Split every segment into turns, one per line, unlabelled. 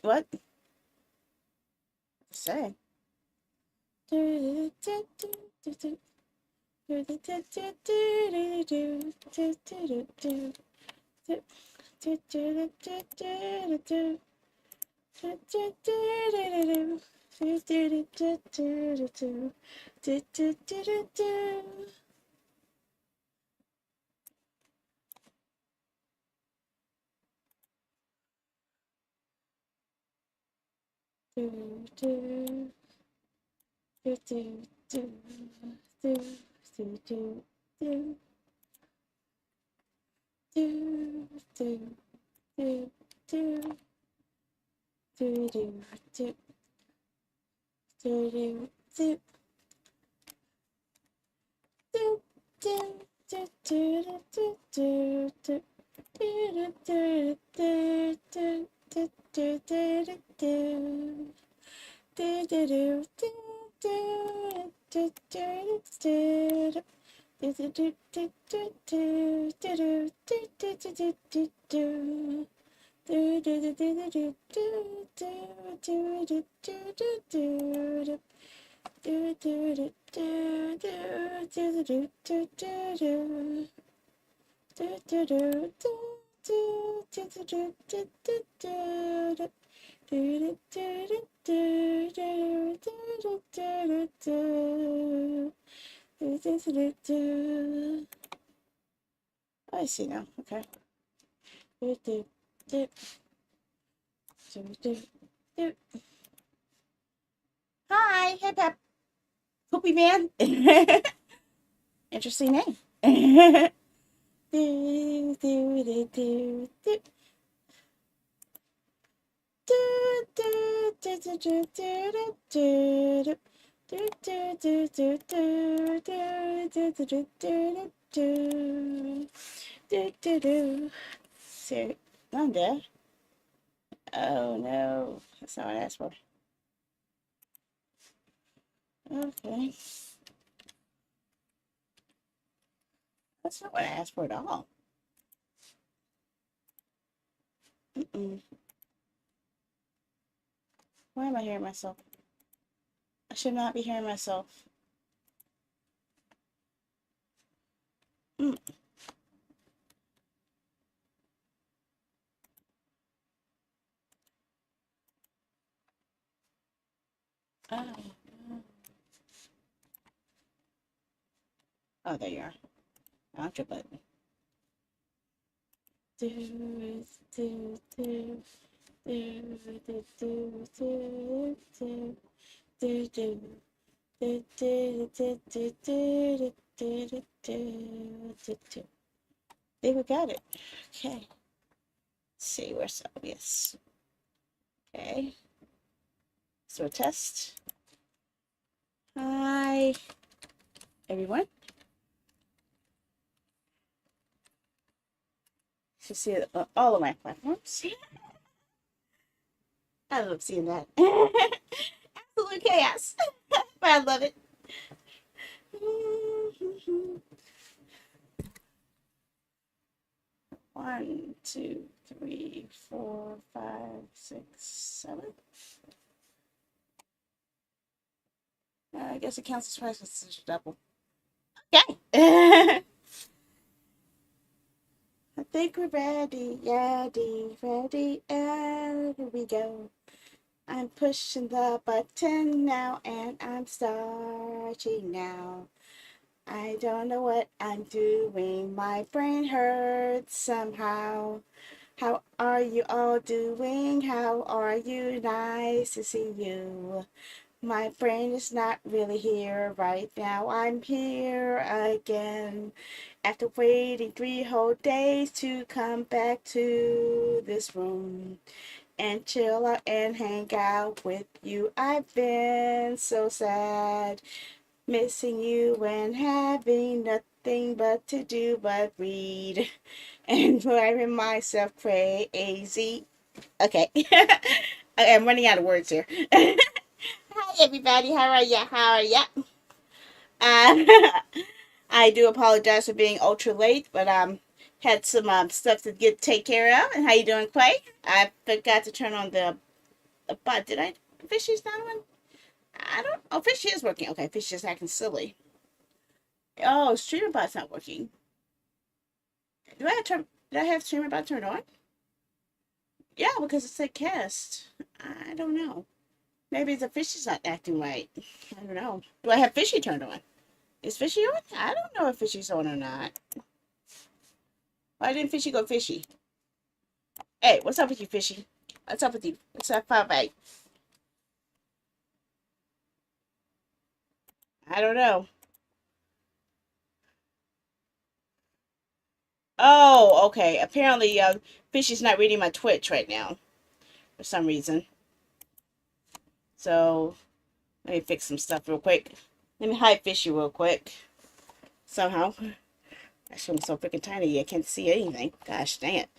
What? Say. I see now. Okay. Hi, hey Pep. Poopy Man. Interesting name. So, I'm dead. Oh no, that's not what I asked for. Okay, that's not what I asked for at all. Mm-mm. Why am I hearing myself? I should not be hearing myself. Mm. Oh. Oh, there you are. Found your button. Think we got it. Okay. Let's see where's yes. Okay. So a test. Hi, everyone. You see all of my platforms. I love seeing that. Absolute chaos. But I love it. One, two, three, four, five, six, seven. I guess it counts as twice because it's a double. Okay. I think we're ready, ready, ready, and here we go. I'm pushing the button now and I'm starting now. I don't know what I'm doing. My brain hurts somehow. How are you all doing? How are you? Nice to see you. My brain is not really here right now. I'm here again after waiting 3 whole days to come back to this room and chill out and hang out with you. I've been so sad, missing you and having nothing but to do but read and driving myself crazy. Okay. I'm running out of words here. Hi everybody, how are ya? How are ya? Uh, I do apologize for being ultra late, but had some stuff to get take care of. And how you doing, Clay? I forgot to turn on the bot. Did I? Fishy's not on. I don't. Oh, Fishy is working. Okay, Fishy is acting silly. Oh, streamer bot's not working. Do I have turn? Did I have streamer bot turned on? Yeah, because it said cast. I don't know. Maybe the Fishy's not acting right. I don't know. Do I have Fishy turned on? Is Fishy on? I don't know if Fishy's on or not. Why didn't Fishy go fishy? Hey, what's up with you, Fishy? What's up with you? What's up, Firebite? I don't know. Oh, okay. Apparently, Fishy's not reading my Twitch right now for some reason. So, let me fix some stuff real quick. Let me hide Fishy real quick. Somehow. Actually, I'm so freaking tiny, I can't see anything. Gosh dang it.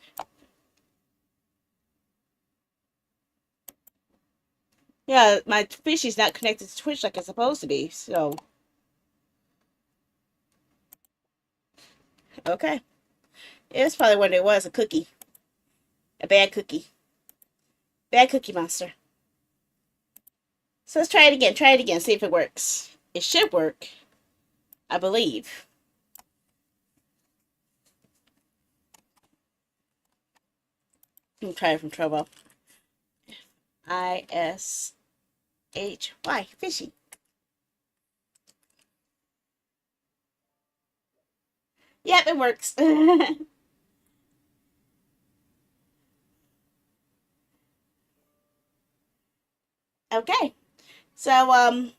Yeah, my Fishy's not connected to Twitch like it's supposed to be, so. Okay. It's probably what it was, a cookie. A bad cookie. Bad cookie monster. So let's try it again, see if it works. It should work, I believe. Let me try it from trouble. ISHY, fishy. Yep, it works. Okay, so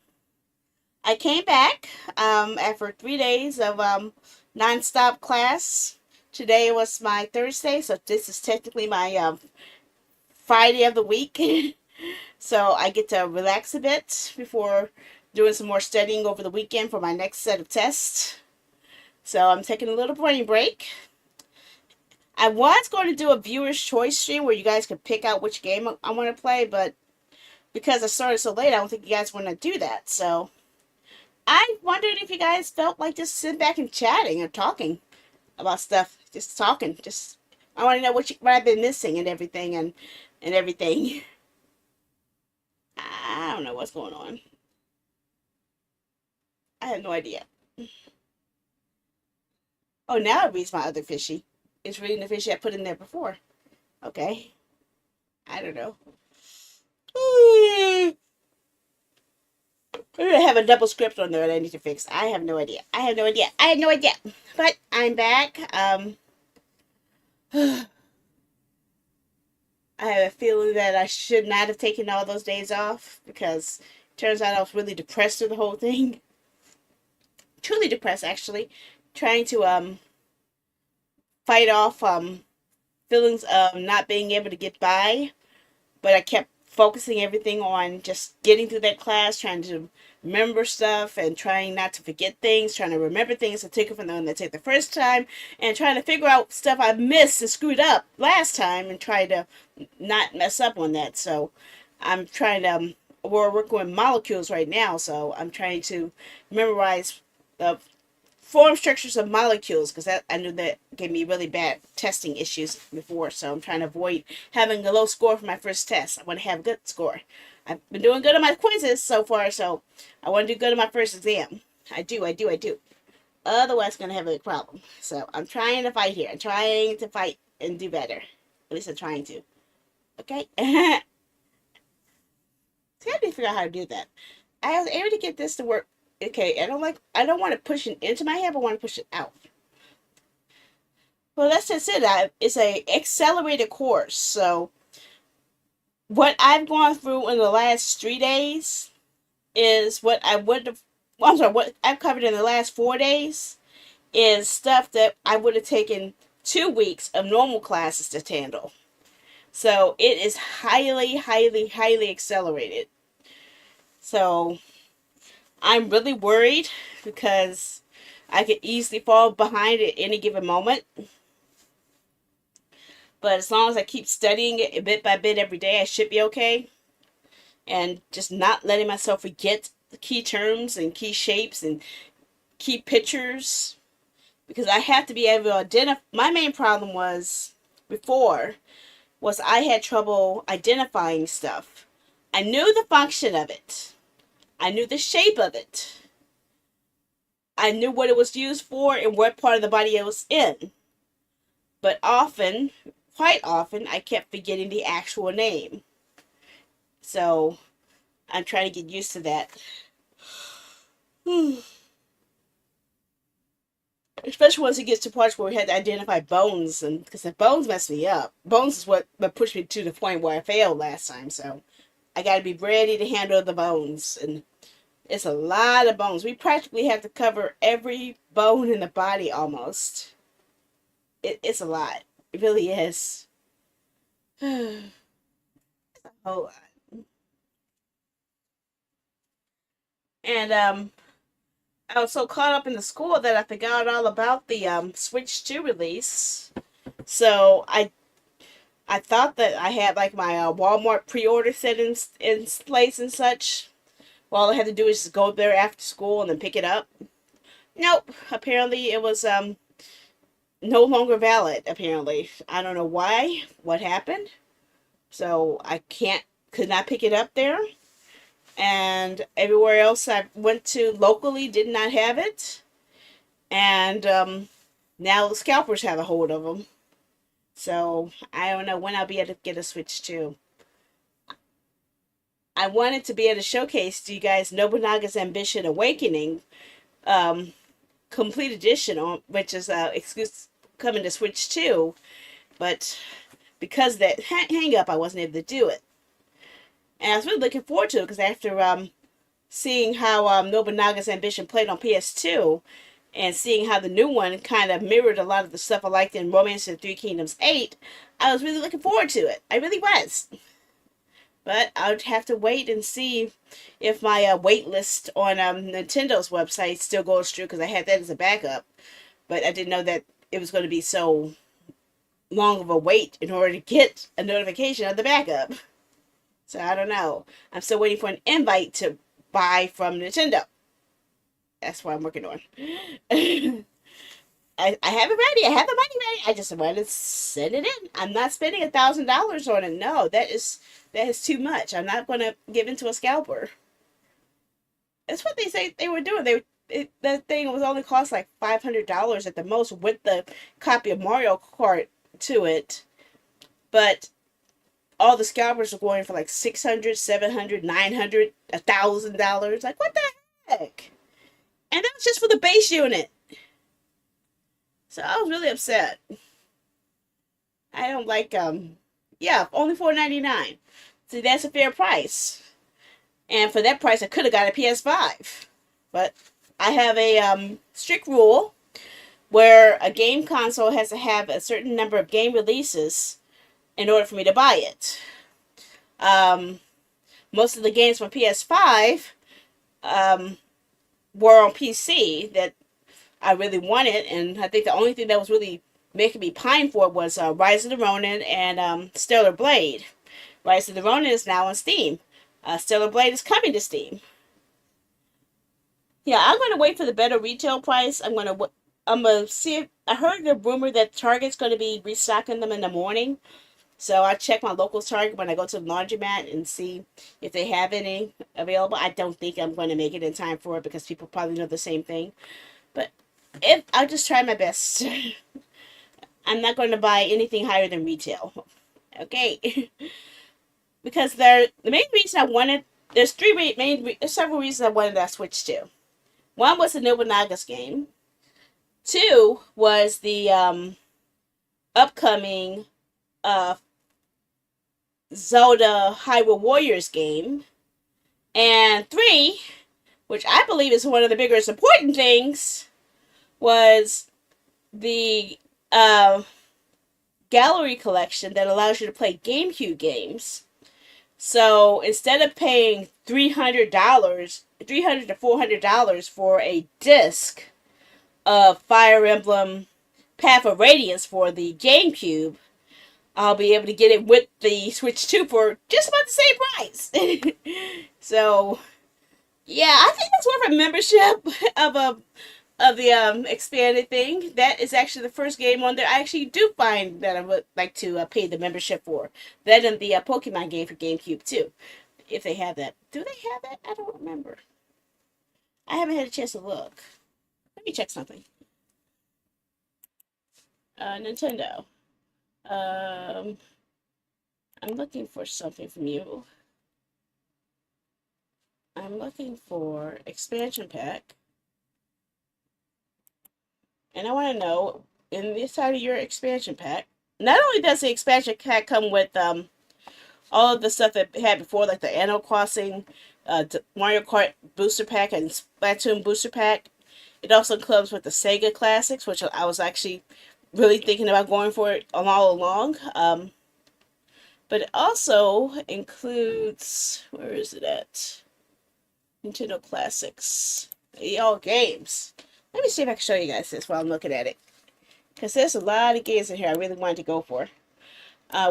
I came back after 3 days of non-stop class. Today was my Thursday, so this is technically my Friday of the week. So I get to relax a bit before doing some more studying over the weekend for my next set of tests. So I'm taking a little brain break. I was going to do a viewer's choice stream where you guys could pick out which game I want to play, but because I started so late, I don't think you guys want to do that. So I wondered if you guys felt like just sitting back and chatting or talking about stuff, just talking. Just I want to know what I've been missing and everything and everything. I don't know what's going on. I have no idea. Oh, now it reads my other fishy. It's reading the fishy I put in there before. Okay. I don't know. Maybe I have a double script on there that I need to fix. I have no idea. I have no idea. I have no idea. But I'm back. I have a feeling that I should not have taken all those days off because it turns out I was really depressed through the whole thing. Truly depressed, actually. Trying to fight off feelings of not being able to get by, but I kept focusing everything on just getting through that class, trying to remember stuff and trying not to forget things, trying to remember things I took it from the one that I took the first time, and trying to figure out stuff I missed and screwed up last time and try to not mess up on that. So I'm trying to, we're working with molecules right now, so I'm trying to memorize the form structures of molecules because that I knew that gave me really bad testing issues before, so I'm trying to avoid having a low score for my first test. I want to have a good score. I've been doing good on my quizzes so far, so I want to do good on my first exam. I do. Otherwise, I'm going to have a big problem. So I'm trying to fight here. I'm trying to fight and do better. At least I'm trying to. Okay? See, I need to figure out how to do that. I was able to get this to work. Okay, I don't want to push it into my head, but I want to push it out. Well, that's just it. It's a accelerated course. So what I've gone through in the last 3 days is what I would have. Well, I'm sorry. What I've covered in the last 4 days is stuff that I would have taken 2 weeks of normal classes to handle. So it is highly, highly, highly accelerated. So I'm really worried because I could easily fall behind at any given moment. But as long as I keep studying it bit by bit every day, I should be okay. And just not letting myself forget the key terms and key shapes and key pictures. Because I have to be able to identify. My main problem before was I had trouble identifying stuff. I knew the function of it. I knew the shape of it. I knew what it was used for and what part of the body it was in. But quite often, I kept forgetting the actual name. So, I'm trying to get used to that. Especially once it gets to parts where we had to identify bones, and because the bones messed me up. Bones is what pushed me to the point where I failed last time, so I got to be ready to handle the bones, and it's a lot of bones. We practically have to cover every bone in the body almost. It's a lot. It really is. It's a whole lot. And I was so caught up in the school that I forgot all about the Switch 2 release. So I thought that I had like my Walmart pre-order set in place and such. Well, all I had to do is just go there after school and then pick it up. Nope. Apparently it was no longer valid, apparently. I don't know why, what happened. So I could not pick it up there. And everywhere else I went to locally did not have it. And now the scalpers have a hold of them. So I don't know when I'll be able to get a Switch 2. I wanted to be able to showcase to you guys Nobunaga's Ambition Awakening complete edition, which is coming to Switch 2. But because of that hang up, I wasn't able to do it. And I was really looking forward to it because after seeing how Nobunaga's Ambition played on PS2 and seeing how the new one kind of mirrored a lot of the stuff I liked in Romance of the Three Kingdoms 8, I was really looking forward to it. I really was. But I'd have to wait and see if my wait list on Nintendo's website still goes through because I had that as a backup. But I didn't know that it was going to be so long of a wait in order to get a notification of the backup. So I don't know. I'm still waiting for an invite to buy from Nintendo. That's what I'm working on. I have it ready. I have the money ready. I just want to send it in. I'm not spending $1,000 on it. No, that is too much. I'm not going to give in to a scalper. That's what they say they were doing. That thing was only cost like $500 at the most with the copy of Mario Kart to it. But all the scalpers are going for like $600, $700, $900, $1,000. Like, what the heck? And that was just for the base unit. So I was really upset. I don't like yeah, only $4.99. See, that's a fair price. And for that price I could have got a PS5. But I have a strict rule where a game console has to have a certain number of game releases in order for me to buy it. Most of the games from PS5 were on PC that I really wanted, and I think the only thing that was really making me pine for it was Rise of the Ronin and Stellar Blade. Rise of the Ronin is now on Steam. Stellar Blade is coming to Steam. Yeah, I'm going to wait for the better retail price. I'm gonna see if, I heard the rumor that Target's going to be restocking them in the morning. So I check my local Target when I go to the laundromat and see if they have any available. I don't think I'm going to make it in time for it because people probably know the same thing. But if I'll just try my best. I'm not going to buy anything higher than retail. Okay, because the main reason I wanted there's there's several reasons I wanted that Switch to. One was the Nobunaga's game. Two was the upcoming uh, Zelda Hyrule Warriors game. And three, which I believe is one of the biggest important things, was the gallery collection that allows you to play GameCube games. So instead of paying $300 to $400 for a disc of Fire Emblem Path of Radiance for the GameCube, I'll be able to get it with the Switch 2 for just about the same price. So, yeah, I think that's worth a membership of the expanded thing. That is actually the first game on there I actually do find that I would like to pay the membership for. That and the Pokemon game for GameCube too, if they have that. Do they have that? I don't remember. I haven't had a chance to look. Let me check something. Nintendo. Um, I'm looking for something from you. I'm looking for expansion pack. And I want to know, in the side of your expansion pack, not only does the expansion pack come with all of the stuff that it had before, like the Animal Crossing, Mario Kart Booster Pack, and Splatoon Booster Pack, it also comes with the Sega Classics, which I was actually really thinking about going for it all along. But it also includes, where is it at? Nintendo Classics. All games. Let me see if I can show you guys this while I'm looking at it. Because there's a lot of games in here I really wanted to go for.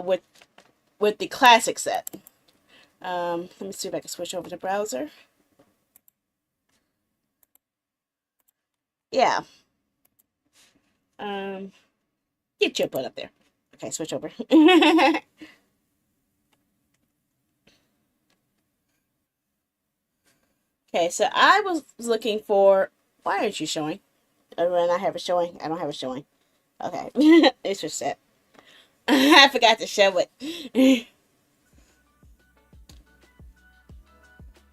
With the classic set. Let me see if I can switch over to browser. Yeah. Get your butt up there. Okay, switch over. Okay, so I was looking for. Why aren't you showing? Oh, I have it showing. I don't have it showing. Okay, it's just set. I forgot to show it.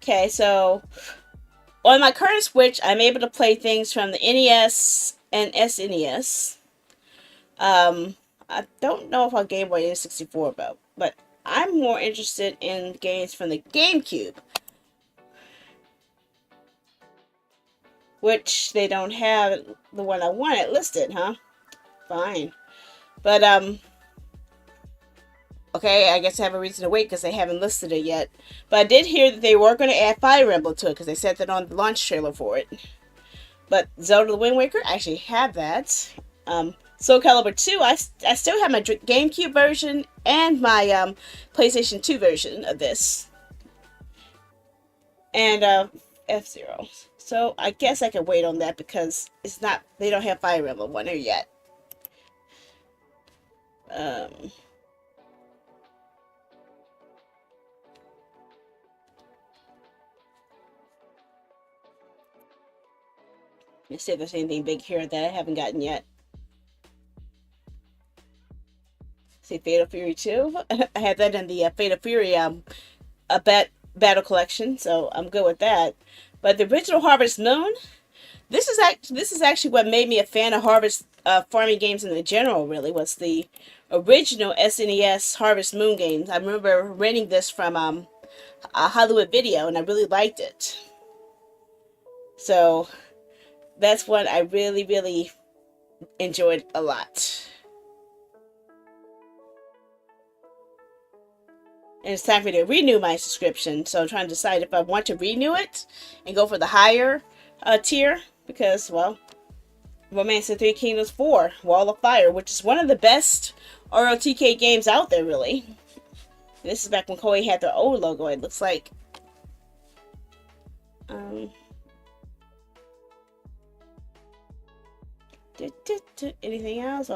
Okay, so on my current Switch, I'm able to play things from the NES and SNES. I don't know if I'll Game Boy N64 about, but I'm more interested in games from the GameCube, which they don't have the one I wanted listed, huh? Fine. But, okay, I guess I have a reason to wait because they haven't listed it yet. But I did hear that they were going to add Fire Emblem to it because they said that on the launch trailer for it. But Zelda the Wind Waker, I actually have that. Soul Calibur 2, I still have my GameCube version and my PlayStation 2 version of this. And F-Zero. So I guess I can wait on that because it's not, they don't have Fire Emblem on there yet. Let's see if there's anything big here that I haven't gotten yet. See, Fatal Fury 2. I had that in the Fatal Fury battle collection, so I'm good with that. But the original Harvest Moon, this is actually what made me a fan of Harvest farming games in the general. Really, was the original SNES Harvest Moon games. I remember renting this from a Hollywood Video, and I really liked it. So that's one I really, really enjoyed a lot. And it's time for me to renew my subscription. So I'm trying to decide if I want to renew it and go for the higher tier. Because, well, Romance of Three Kingdoms 4, Wall of Fire, which is one of the best ROTK games out there, really. This is back when Koei had their old logo, it looks like. Anything else?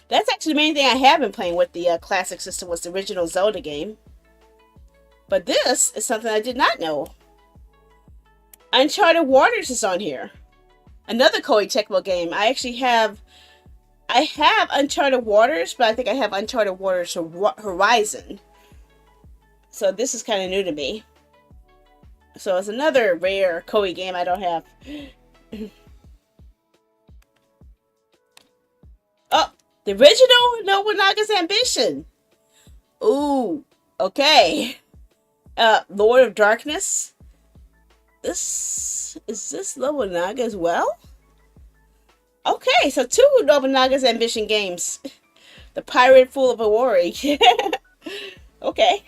That's actually the main thing I have been playing with the classic system was the original Zelda game. But this is something I did not know. Uncharted Waters is on here. Another Koei Tecmo game. I have Uncharted Waters, but I think I have Uncharted Waters Horizon. So this is kind of new to me. So it's another rare Koei game I don't have. Oh, the original Nobunaga's Ambition. Ooh, okay. Lord of Darkness. This Nobunaga as well? Okay, so two Nobunaga's Ambition games. The Pirate Fool of Awori. Okay.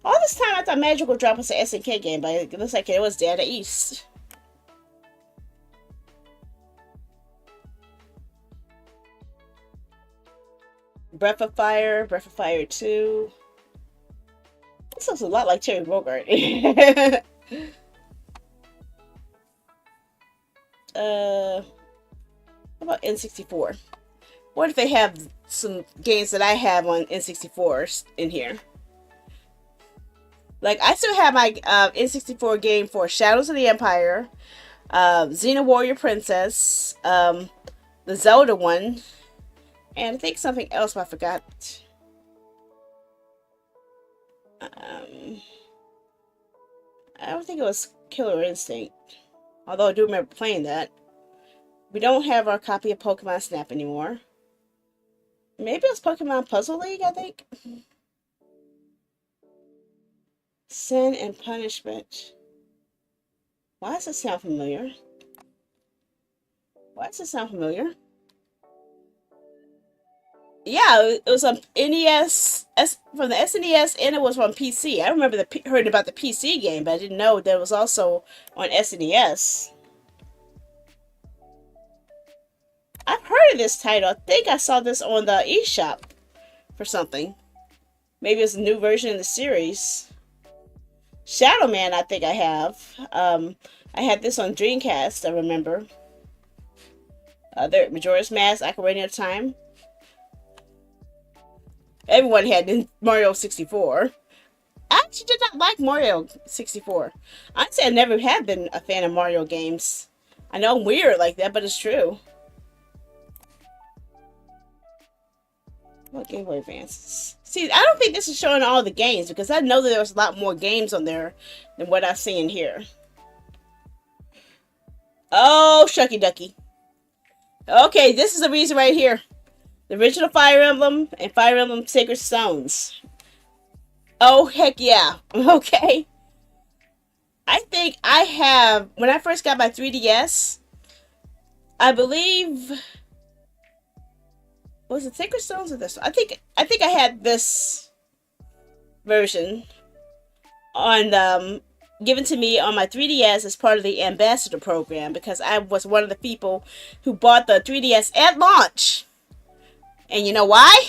All this time I thought Magic would drop us an SNK game, but it looks like it was Data East. Breath of Fire 2. This looks a lot like Terry Bogard. How about N64? What if they have some games that I have on N64 in here? Like, I still have my N64 game for Shadows of the Empire, Xena Warrior Princess, the Zelda one, and I think something else, but I forgot. I don't think it was Killer Instinct, although I do remember playing that. We don't have our copy of Pokemon Snap anymore. Maybe it's Pokemon Puzzle League, I think. Sin and Punishment. Why does it sound familiar? Why does it sound familiar? Yeah, it was on NES, from the SNES, and it was on PC. I remember heard about the PC game, but I didn't know that it was also on SNES. I've heard of this title. I think I saw this on the eShop for something. Maybe it's a new version in the series. Shadow Man, I think I have. I had this on Dreamcast, I remember. Majora's Mask, Ocarina of Time. Everyone had Mario 64. I actually did not like Mario 64. Honestly, I never have been a fan of Mario games. I know I'm weird like that, but it's true. What Game Boy Advances? See, I don't think this is showing all the games, because I know that there was a lot more games on there than what I've seen here. Oh, Shucky Ducky. Okay, this is the reason right here. The original Fire Emblem and Fire Emblem Sacred Stones. Oh, heck yeah. Okay. I think I have, when I first got my 3DS, I believe, was it Sacred Stones or this one? I think I had this version on given to me on my 3DS as part of the Ambassador program, because I was one of the people who bought the 3DS at launch. And you know why?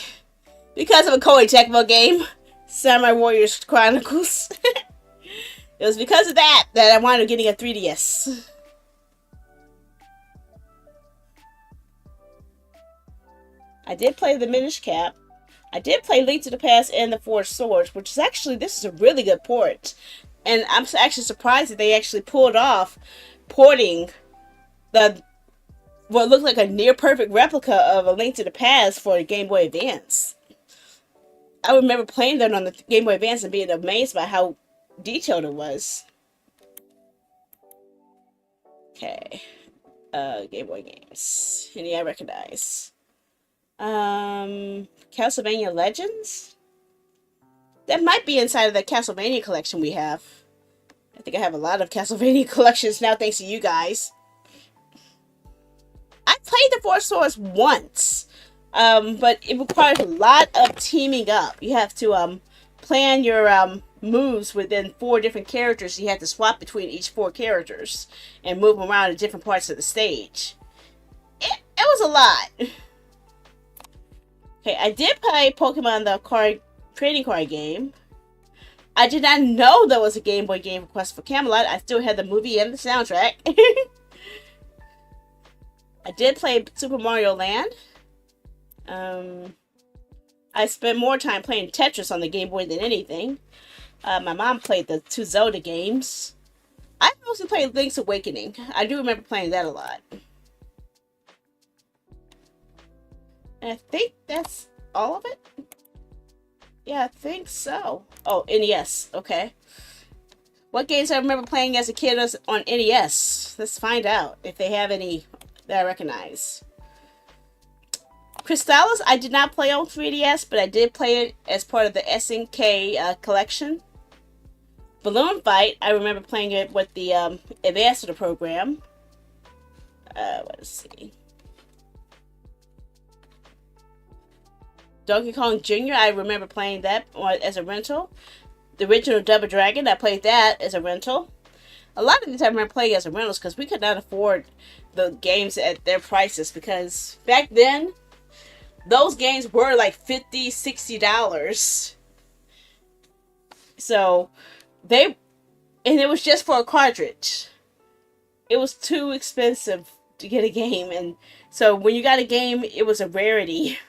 Because of a Koei Tecmo game, Samurai Warriors Chronicles. It was because of that I wound up getting a 3DS. I did play the Minish Cap. I did play Link to the Past and the Four Swords, which is actually, this is a really good port. And I'm actually surprised that they actually pulled off porting what looked like a near perfect replica of A Link to the Past for the Game Boy Advance. I remember playing that on the Game Boy Advance and being amazed by how detailed it was. Okay. Game Boy games. Any I recognize. Castlevania Legends? That might be inside of the Castlevania collection we have. I think I have a lot of Castlevania collections now, thanks to you guys. I played the Four Swords once, but it requires a lot of teaming up. You have to plan your moves within 4 different characters. You have to swap between each 4 characters and move them around in different parts of the stage. It was a lot. Okay, I did play Pokemon the trading card game. I did not know there was a Game Boy game for Quest for Camelot. I still had the movie and the soundtrack. I did play Super Mario Land. I spent more time playing Tetris on the Game Boy than anything. My mom played the 2 Zelda games. I mostly played Link's Awakening. I do remember playing that a lot. And I think that's all of it. Yeah, I think so. Oh, NES. Okay. What games I remember playing as a kid on NES? Let's find out if they have any that I recognize. Crystallis, I did not play on 3DS, but I did play it as part of the SNK collection. Balloon Fight, I remember playing it with the Ambassador program. Let's see. Donkey Kong Jr., I remember playing that as a rental. The original Double Dragon, I played that as a rental. A lot of these I remember playing as a rentals because we could not afford the games at their prices, because back then those games were like $50, $60. So and it was just for a cartridge. It was too expensive to get a game, and so when you got a game, it was a rarity.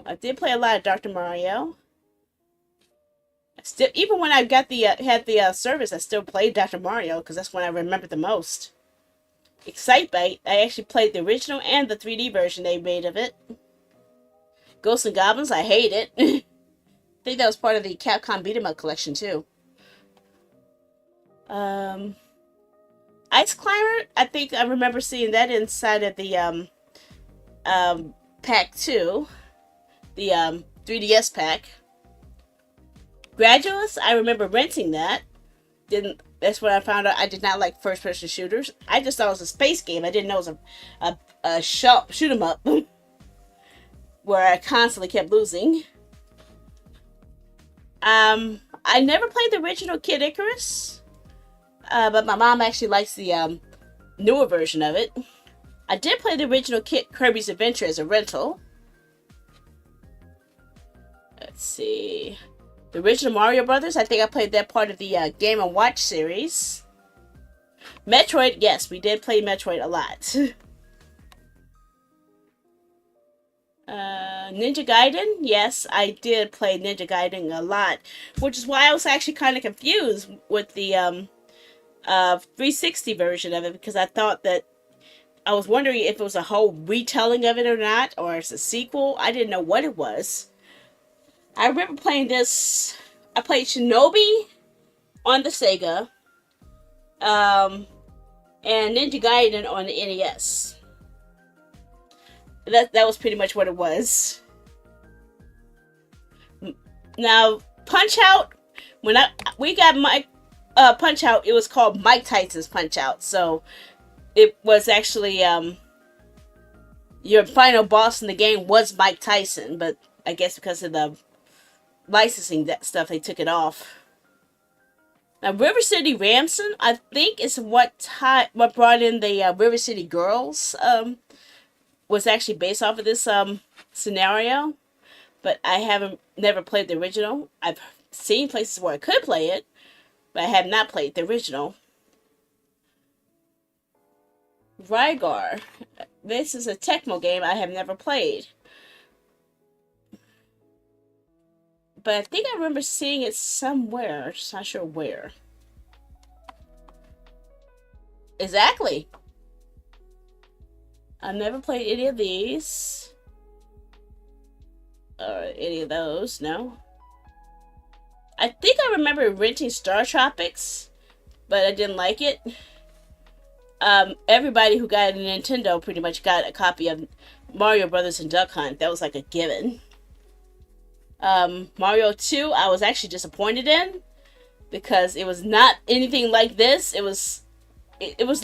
I did play a lot of Dr. Mario. Still, even when I got had the service, I still played Dr. Mario because that's when I remember the most. Excitebike, I actually played the original and the 3D version they made of it. Ghosts and Goblins, I hate it. I think that was part of the Capcom Beat 'em Up collection too. Ice Climber, I think I remember seeing that inside of the pack 2, the 3DS pack. Graduates, I remember renting that. That's when I found out I did not like first person shooters. I just thought it was a space game. I didn't know it was a shoot 'em up where I constantly kept losing. I never played the original Kid Icarus, but my mom actually likes the newer version of it. I did play the original Kirby's Adventure as a rental. Let's see. The original Mario Brothers, I think I played that part of the Game & Watch series. Metroid, yes, we did play Metroid a lot. Ninja Gaiden, yes, I did play Ninja Gaiden a lot, which is why I was actually kind of confused with the 360 version of it, because I thought that I was wondering if it was a whole retelling of it or not, or it's a sequel. I didn't know what it was. I remember playing this. I played Shinobi on the Sega, and Ninja Gaiden on the NES. That was pretty much what it was. Now, Punch Out. When we got Mike Punch Out, it was called Mike Tyson's Punch Out. So it was actually your final boss in the game was Mike Tyson, but I guess because of the licensing that stuff, they took it off. Now, River City Ransom, I think, is what brought in the River City Girls. Was actually based off of this scenario, but I never played the original. I've seen places where I could play it, but I have not played the original. Rygar. This is a Tecmo game I have never played. But I think I remember seeing it somewhere. Just not sure where. Exactly. I've never played any of these. Or any of those, no. I think I remember renting Star Tropics, but I didn't like it. Everybody who got a Nintendo pretty much got a copy of Mario Brothers and Duck Hunt. That was like a given. Mario 2, I was actually disappointed in, because it was not anything like this. It was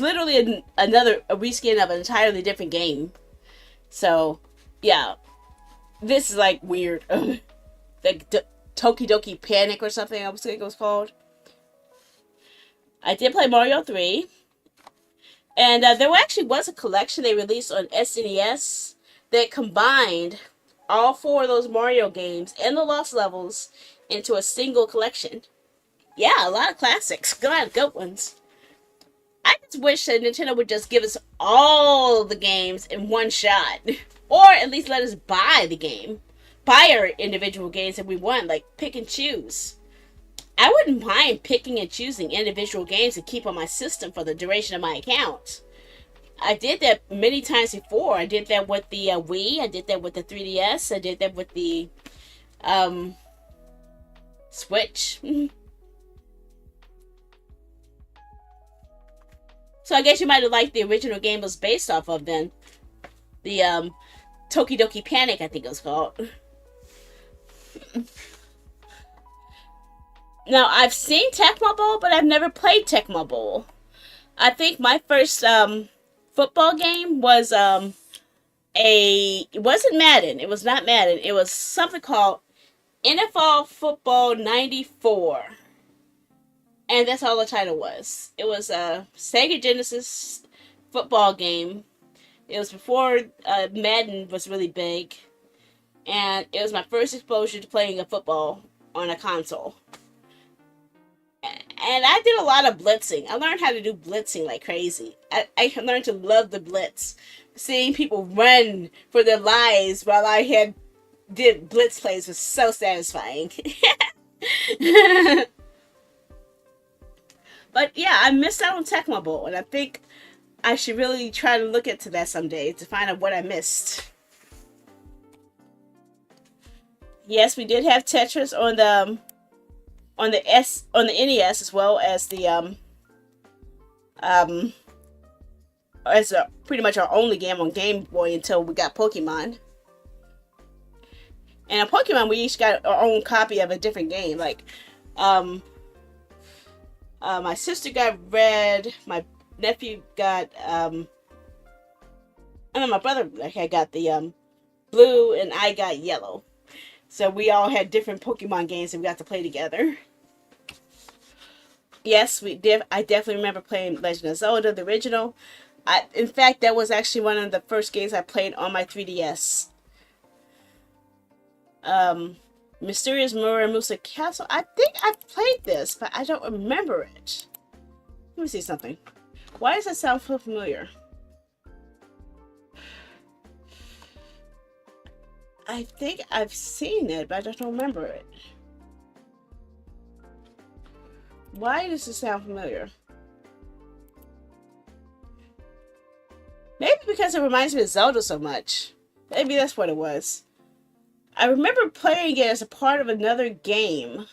literally a reskin of an entirely different game. So, yeah. This is like weird. The Tokidoki Panic or something, I was thinking it was called. I did play Mario 3. And there actually was a collection they released on SNES that combined all 4 of those Mario games and the Lost Levels into a single collection. Yeah, a lot of classics. A lot of good ones. I just wish that Nintendo would just give us all the games in one shot. Or at least let us buy the game. Buy our individual games that we want. Like, pick and choose. I wouldn't mind picking and choosing individual games to keep on my system for the duration of my account. I did that many times before. I did that with the Wii. I did that with the 3DS. I did that with the um, Switch. So I guess you might have liked the original game was based off of then. The Tokidoki Panic, I think it was called. Now I've seen Tecmo Bowl, but I've never played Tecmo Bowl. I think my first football game was it wasn't Madden. It was not Madden. It was something called NFL Football 94. And that's all the title was. It was a Sega Genesis football game. It was before Madden was really big. And it was my first exposure to playing a football on a console. And I did a lot of blitzing. I learned how to do blitzing like crazy. I learned to love the blitz. Seeing people run for their lives while I did blitz plays was so satisfying. But yeah, I missed out on Tecmo Bowl, and I think I should really try to look into that someday to find out what I missed. Yes, we did have Tetris on the NES as well as the as pretty much our only game on Game Boy until we got Pokemon. And in Pokemon, we each got our own copy of a different game. Like, my sister got red, my nephew got, and then my brother had got the blue, and I got yellow. So we all had different Pokemon games that we got to play together. Yes, we did. I definitely remember playing Legend of Zelda, the original. In fact, that was actually one of the first games I played on my 3DS. Mysterious Musa Castle. I think I've played this, but I don't remember it. Let me see something. Why does that sound so familiar? I think I've seen it, but I don't remember it. Why does it sound familiar? Maybe because it reminds me of Zelda so much. Maybe that's what it was. I remember playing it as a part of another game.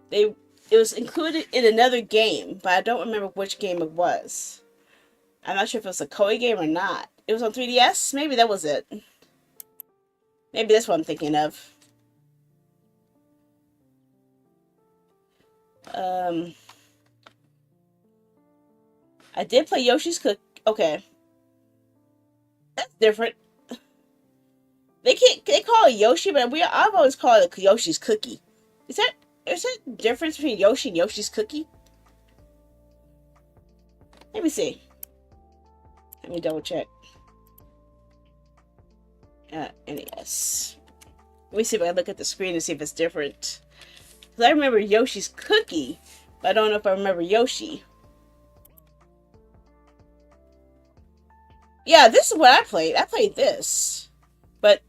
It was included in another game, but I don't remember which game it was. I'm not sure if it was a Koei game or not. It was on 3DS? Maybe that was it. Maybe that's what I'm thinking of. I did play Yoshi's Cook. Okay. That's different. They call it Yoshi, but I've always called it Yoshi's Cookie. Is there a difference between Yoshi and Yoshi's Cookie? Let me see. Let me double check. NES. Let me see if I look at the screen and see if it's different. Because I remember Yoshi's Cookie, but I don't know if I remember Yoshi. Yeah, this is what I played. I played this. But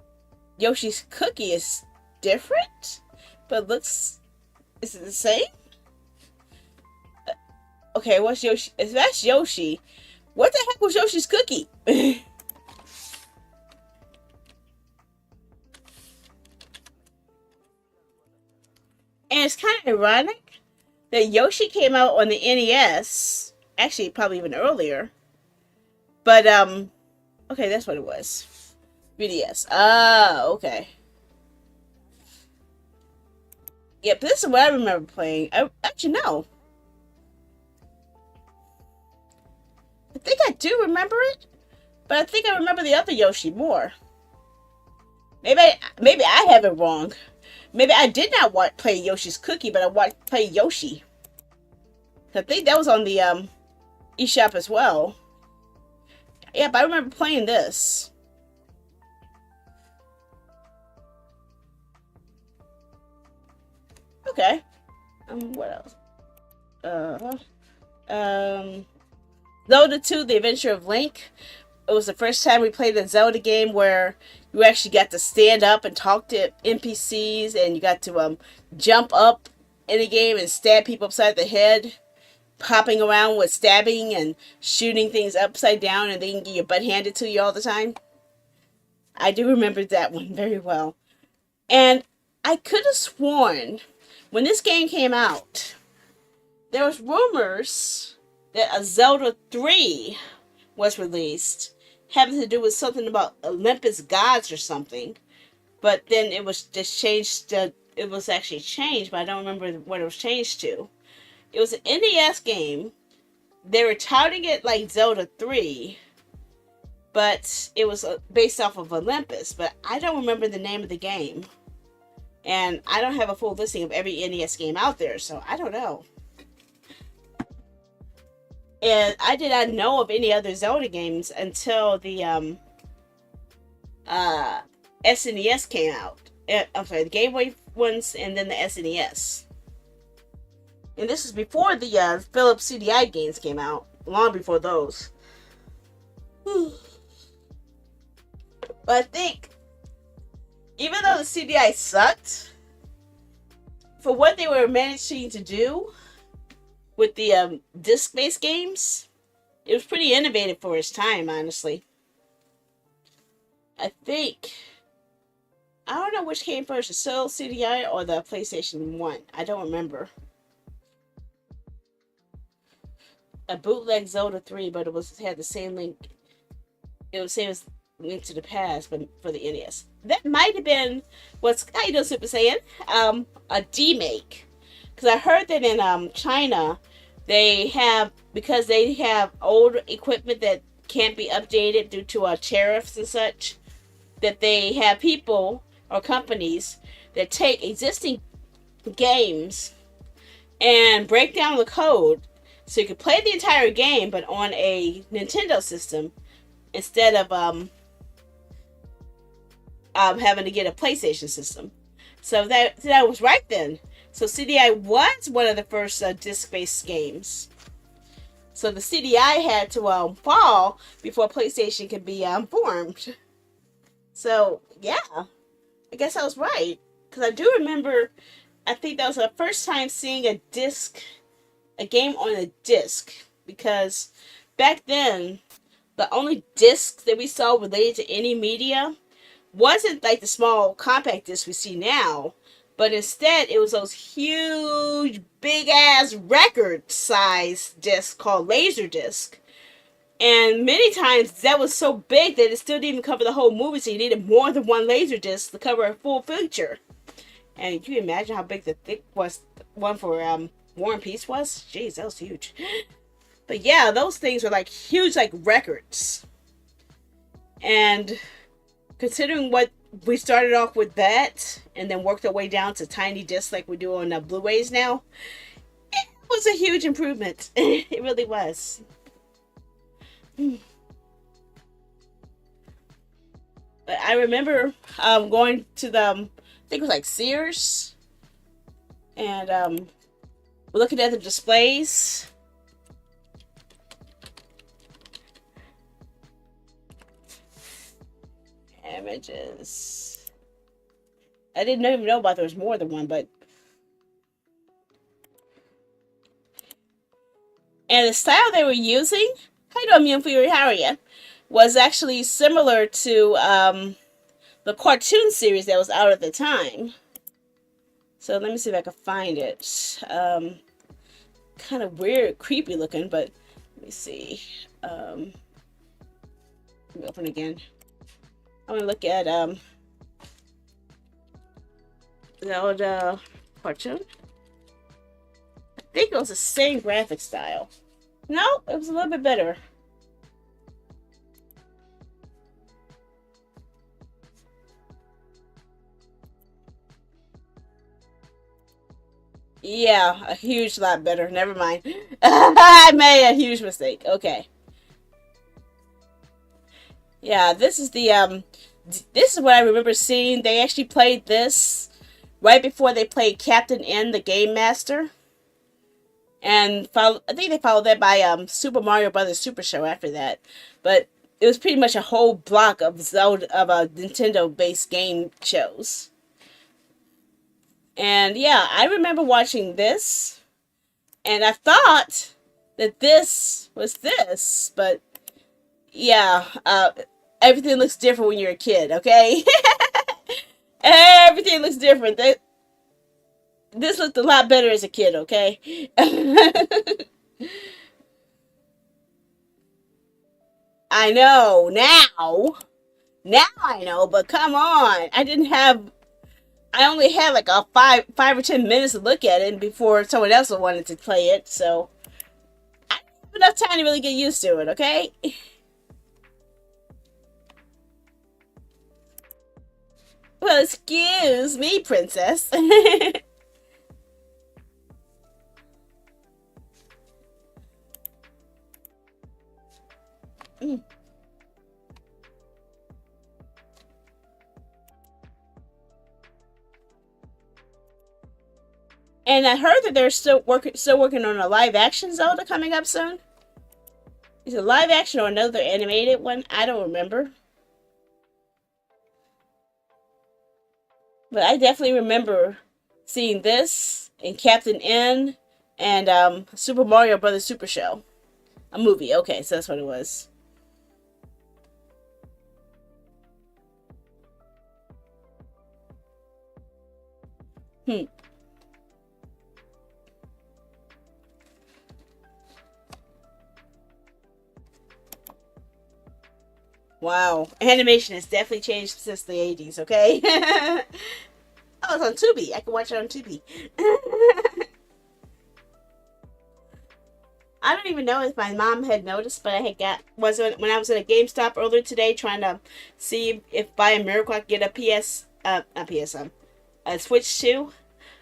Yoshi's Cookie is different? But looks... Is it the same? Okay, what's Yoshi? If that's Yoshi, what the heck was Yoshi's Cookie? And it's kind of ironic that Yoshi came out on the NES. Actually, probably even earlier. But, okay, that's what it was. 3DS. Ah, okay. Yep, this is what I remember playing. Actually, no. I think I do remember it. But I think I remember the other Yoshi more. Maybe I have it wrong. Maybe I did not play Yoshi's Cookie, but I play Yoshi. I think that was on the eShop as well. Yeah, but I remember playing this. Okay. What else? Zelda 2, The Adventure of Link. It was the first time we played a Zelda game where you actually got to stand up and talk to NPCs, and you got to jump up any game and stab people upside the head, hopping around with stabbing and shooting things upside down, and then get your butt handed to you all the time. I do remember that one very well. And I could have sworn when this game came out, there was rumors that a Zelda 3 was released, having to do with something about Olympus gods or something. But then it was just changed. It was actually changed, but I don't remember what it was changed to. It was an NES game. They were touting it like Zelda 3, but it was based off of Olympus. But I don't remember the name of the game. And I don't have a full listing of every NES game out there, so I don't know. And I did not know of any other Zelda games until the SNES came out. I'm sorry, the Game Boy ones and then the SNES. And this is before the Philips CDI games came out. Long before those. But I think, even though the CDI sucked, for what they were managing to do with the disc-based games, it was pretty innovative for its time, honestly. I don't know which came first, the Soul CDI or the PlayStation 1. I don't remember. A bootleg Zelda 3, but it had the same link. It was the same as Link to the Past, but for the NES. That might have been what's, how you doing, Super Saiyan? A demake. Because I heard that in China, because they have old equipment that can't be updated due to tariffs and such, that they have people or companies that take existing games and break down the code so you can play the entire game but on a Nintendo system instead of having to get a PlayStation system. So that was right then. So CDI was one of the first disc-based games. So the CDI had to fall before PlayStation could be formed. So yeah, I guess I was right, because I do remember. I think that was the first time seeing a game on a disc. Because back then, the only discs that we saw related to any media wasn't like the small compact discs we see now, but instead it was those huge, big ass record size discs called Laserdisc. And many times that was so big that it still didn't even cover the whole movie, so you needed more than one Laserdisc to cover a full feature. And you can imagine how big the thick one for War and Peace was? Jeez, that was huge. But yeah, those things were like huge, like records. And considering what we started off with that, and then worked our way down to tiny discs like we do on Blu-rays now, it was a huge improvement. It really was. But I remember going to the, I think it was like Sears, and we're looking at the displays. Images. I didn't even know about there was more than one, but. And the style they were using, how you doing, Immune Fury? How are you? Was actually similar to the cartoon series that was out at the time. So let me see if I can find it. Kind of weird, creepy looking, but let me see. Let me open again. I'm gonna look at the old cartoon. I think it was the same graphic style. No, it was a little bit better. Yeah, a huge lot better. Never mind. I made a huge mistake. Okay. Yeah, this is what I remember seeing. They actually played this right before they played Captain N, the Game Master. And I think they followed that by Super Mario Brothers Super Show after that. But it was pretty much a whole block of Nintendo-based game shows. And yeah, I remember watching this, and I thought that this was this, but yeah, everything looks different when you're a kid, okay? Everything looks different. This looked a lot better as a kid, okay? I know now. Now I know, but come on. I only had like a 5 or 10 minutes to look at it before someone else wanted to play it, so I didn't have enough time to really get used to it, okay? Well, excuse me, princess. And I heard that they're still working on a live action Zelda coming up soon. Is it live action or another animated one? I don't remember. But I definitely remember seeing this and Captain N and Super Mario Brothers Super Show. A movie. Okay, so that's what it was. Hmm. Wow. Animation has definitely changed since the 80s, okay? Oh, it's on Tubi. I can watch it on Tubi. I don't even know if my mom had noticed, but I had got was when I was at a GameStop earlier today trying to see if by a miracle I could get a not PS a Switch 2.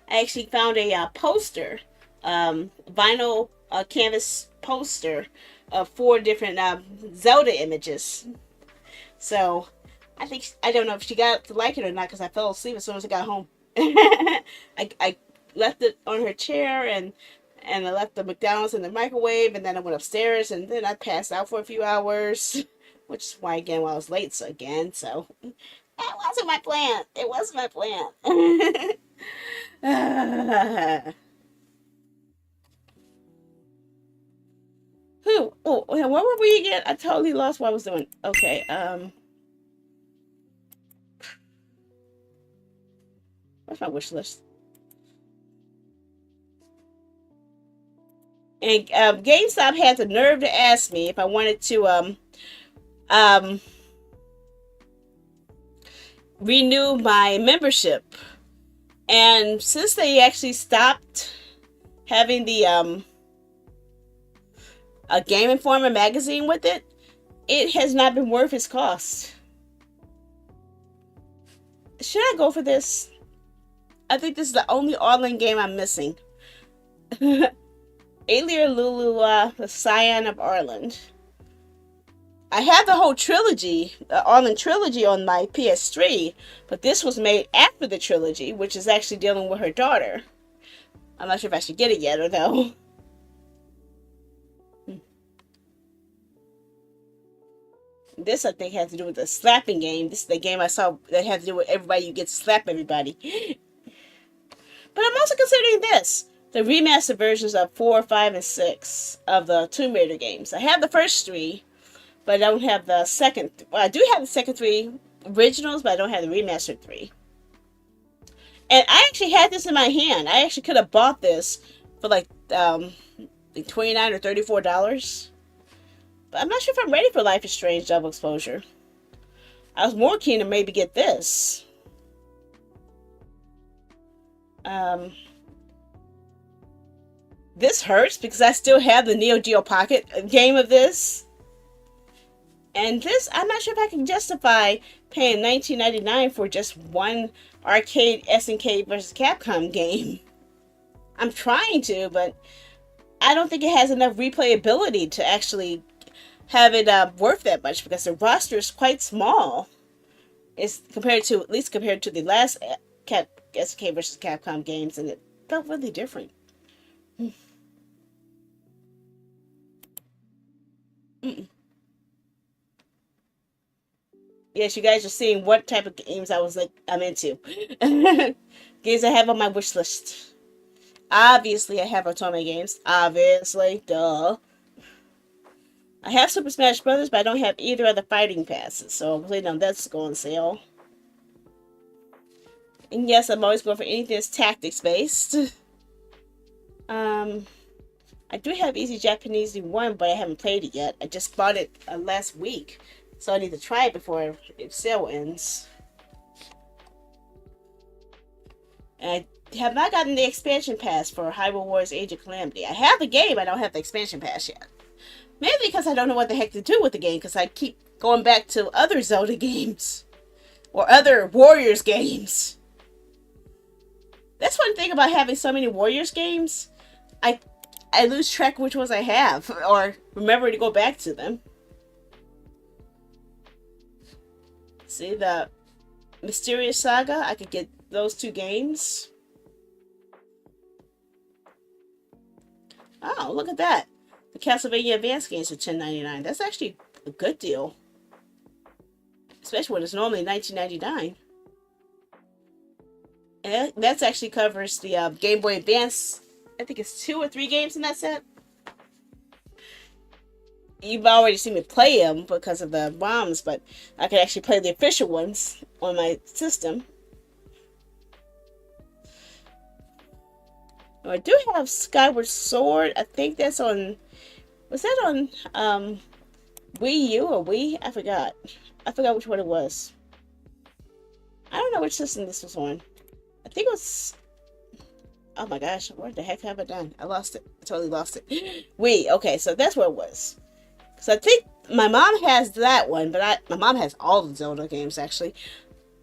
I actually found a poster, vinyl canvas poster of 4 different Zelda images. So I don't know if she got to like it or not because I fell asleep as soon as I got home. I left it on her chair and I left the McDonald's in the microwave and then I went upstairs and then I passed out for a few hours, which is why again why I was late so again. So that wasn't my plan. It wasn't my plan. Who? Oh, what were we again? I totally lost what I was doing. Okay. What's my wish list? And GameStop had the nerve to ask me if I wanted to um renew my membership. And since they actually stopped having the a Game Informer magazine with it, it has not been worth its cost. Should I go for this? I think this is the only online game I'm missing. Alir Lulu, the Scion of Arland. I have the whole trilogy, the Arland trilogy, on my PS3, but this was made after the trilogy, which is actually dealing with her daughter. I'm not sure if I should get it yet or no. This, I think, has to do with the slapping game. This is the game I saw that had to do with everybody. You get to slap everybody. But I'm also considering this. The remastered versions of 4, 5, and 6 of the Tomb Raider games. I have the first 3, but I don't have the second. Well, I do have the second 3 originals, but I don't have the remastered 3. And I actually had this in my hand. I actually could have bought this for like $29 or $34. But I'm not sure if I'm ready for Life is Strange Double Exposure. I was more keen to maybe get this. Um, this hurts because I still have the Neo Geo Pocket game of this. And this, I'm not sure if I can justify paying $19.99 for just one arcade SNK versus Capcom game. I'm trying to, but I don't think it has enough replayability to actually have it worth that much because the roster is quite small. It's compared to, at least compared to the last SNK versus Capcom games, and it felt really different. Yes, you guys are seeing what type of games I'm into. Games I have on my wish list. Obviously, I have Otome games. Obviously, duh. I have Super Smash Brothers, but I don't have either of the fighting passes, so I'm waiting on that to go on sale. And yes, I'm always going for anything that's tactics based. Um, I do have Easy Japanese 1, but I haven't played it yet. I just bought it last week, so I need to try it before sale ends. And I have not gotten the expansion pass for Hyrule Warriors Age of Calamity. I have the game, I don't have the expansion pass yet. Maybe because I don't know what the heck to do with the game, because I keep going back to other Zelda games. Or other Warriors games. That's one thing about having so many Warriors games. I lose track of which ones I have, or remember to go back to them. See, the Mysterious Saga, I could get those 2 games. Oh, look at that. The Castlevania Advance games are $10.99. That's actually a good deal. Especially when it's normally $19.99. And that actually covers the Game Boy Advance. I think it's 2 or 3 games in that set. You've already seen me play them because of the ROMs, but I can actually play the official ones on my system. I do have Skyward Sword. I think that's on... Was that on Wii U or Wii? I forgot. I forgot which one it was. I don't know which system this was on. I think it was... Oh my gosh, what the heck have I done? I lost it. I totally lost it. Wii. Okay, so that's where it was. So I think my mom has that one, but my mom has all the Zelda games, actually.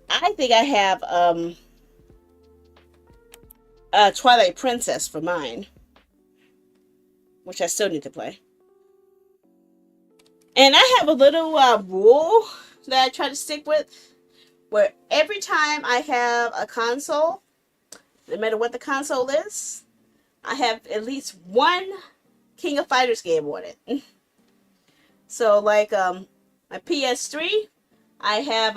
I think I have Twilight Princess for mine, which I still need to play. And I have a little rule that I try to stick with, where every time I have a console, no matter what the console is, I have at least one King of Fighters game on it. So, like, my PS3, I have,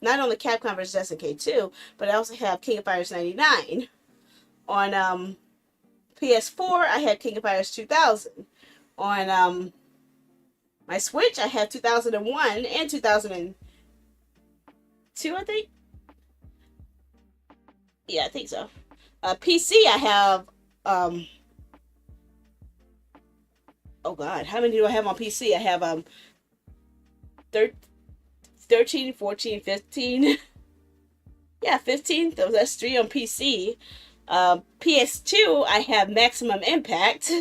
not only Capcom vs. SNK 2, but I also have King of Fighters 99. On, PS4, I had King of Fighters 2000. On, my Switch, I have 2001 and 2002, I think? Yeah, I think so. PC, I have, oh god, how many do I have on PC? I have 13, 14, 15. Yeah, 15. That's 3 on PC. PS2, I have Maximum Impact.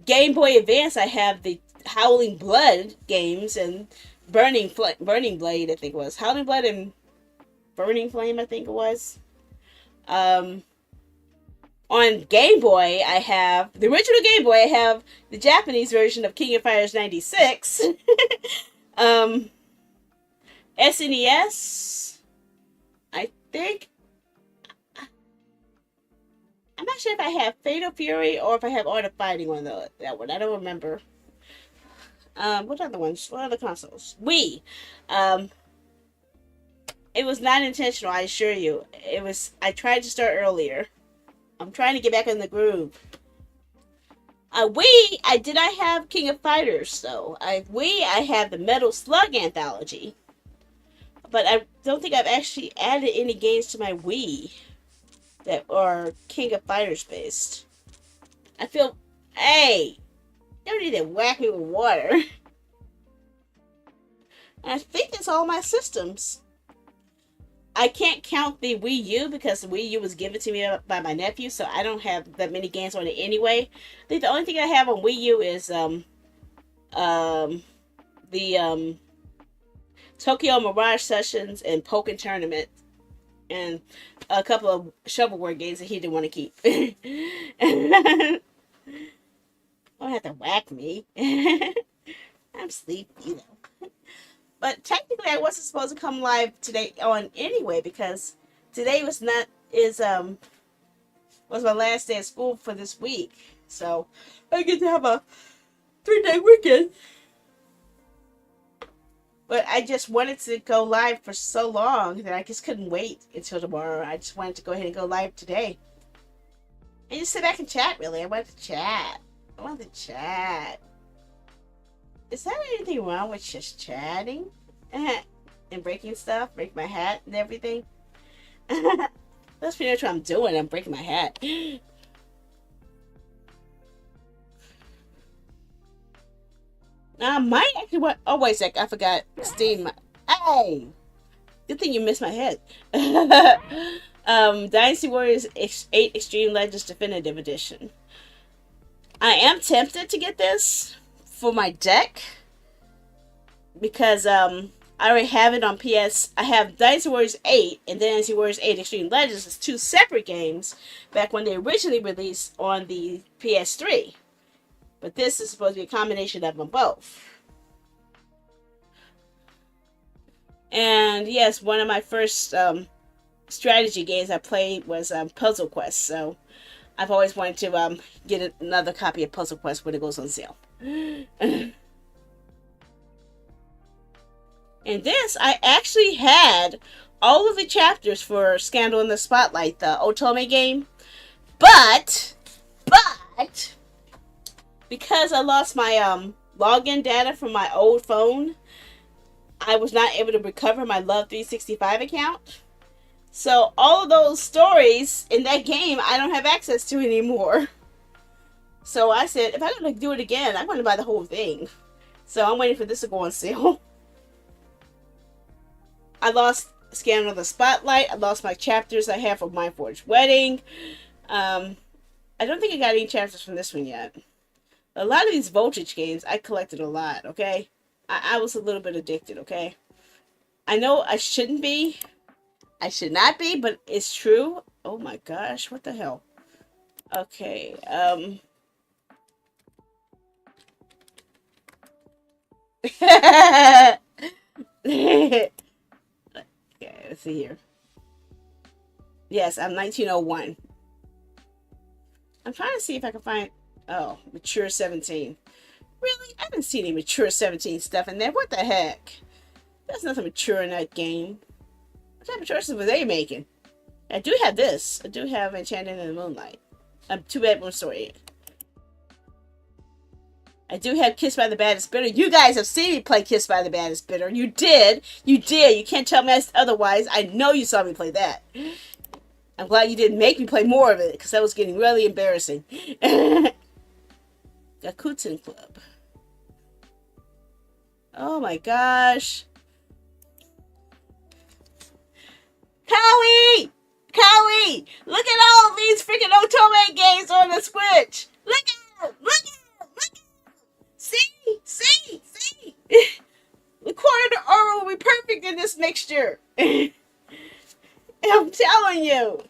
Game Boy Advance, I have the Howling Blood games and Burning Blade, I think it was. Howling Blood and Burning Flame, I think it was. On Game Boy, I have the original Game Boy. I have the Japanese version of King of Fighters 96. SNES, I think. I'm not sure if I have Fatal Fury or if I have Art of Fighting on that one. I don't remember. What other ones? What other consoles? Wii. It was not intentional, I assure you. I tried to start earlier. I'm trying to get back in the groove. Wii, I did not have King of Fighters, though. Wii, I have the Metal Slug Anthology. But I don't think I've actually added any games to my Wii that are King of Fighters based. I feel... Hey! You don't need to whack me with water. And I think that's all my systems. I can't count the Wii U because the Wii U was given to me by my nephew, so I don't have that many games on it anyway. I think the only thing I have on Wii U is the Tokyo Mirage Sessions and Pokken Tournament, and a couple of shovelware games that he didn't want to keep. Don't have to whack me. I'm sleepy though. But technically, I wasn't supposed to come live today on anyway because today was my last day of school for this week. So I get to have a 3-day weekend. But I just wanted to go live for so long that I just couldn't wait until tomorrow. I just wanted to go ahead and go live today. And just sit back and chat, really. I wanted to chat. I wanted to chat. Is there anything wrong with just chatting? And breaking stuff? Break my hat and everything? That's pretty much what I'm doing. I'm breaking my hat. I might actually want. Oh, wait a sec. I forgot. Steam. Hey! Good thing you missed my head. Dynasty Warriors 8 Extreme Legends Definitive Edition. I am tempted to get this for my deck because I already have it on PS. I have Dynasty Warriors 8 and Dynasty Warriors 8 Extreme Legends as two separate games back when they originally released on the PS3. But this is supposed to be a combination of them both. And yes, one of my first strategy games I played was Puzzle Quest. So I've always wanted to get another copy of Puzzle Quest when it goes on sale. And this, I actually had all of the chapters for Scandal in the Spotlight, the Otome game. But, because I lost my login data from my old phone, I was not able to recover my Love 365 account. So all of those stories in that game, I don't have access to anymore. So I said, if I'm going to do it again, I'm going to buy the whole thing. So I'm waiting for this to go on sale. I lost Scandal of the Spotlight. I lost my chapters I have of Mindforged Wedding. I don't think I got any chapters from this one yet. A lot of these Voltage games, I collected a lot, okay? I was a little bit addicted, okay? I know I shouldn't be. I should not be, but it's true. Oh my gosh, what the hell? Okay, okay, let's see here. Yes, I'm 1901. I'm trying to see if I can find... Oh, Mature 17. Really? I didn't see any Mature 17 stuff in there. What the heck? There's nothing mature in that game. What type of choices were they making? I do have this. I do have Enchanted in the Moonlight. Two-bedroom story. I do have Kissed by the Baddest Bidder. You guys have seen me play Kissed by the Baddest Bidder. You did. You did. You can't tell me otherwise. I know you saw me play that. I'm glad you didn't make me play more of it, because that was getting really embarrassing. Gakuten Club. Oh my gosh. Cowie! Cowie! Look at all these freaking Otome games on the Switch! Look at them! Look at them! Look at them! See? See? See? The quarter to Oro will be perfect in this mixture. I'm telling you.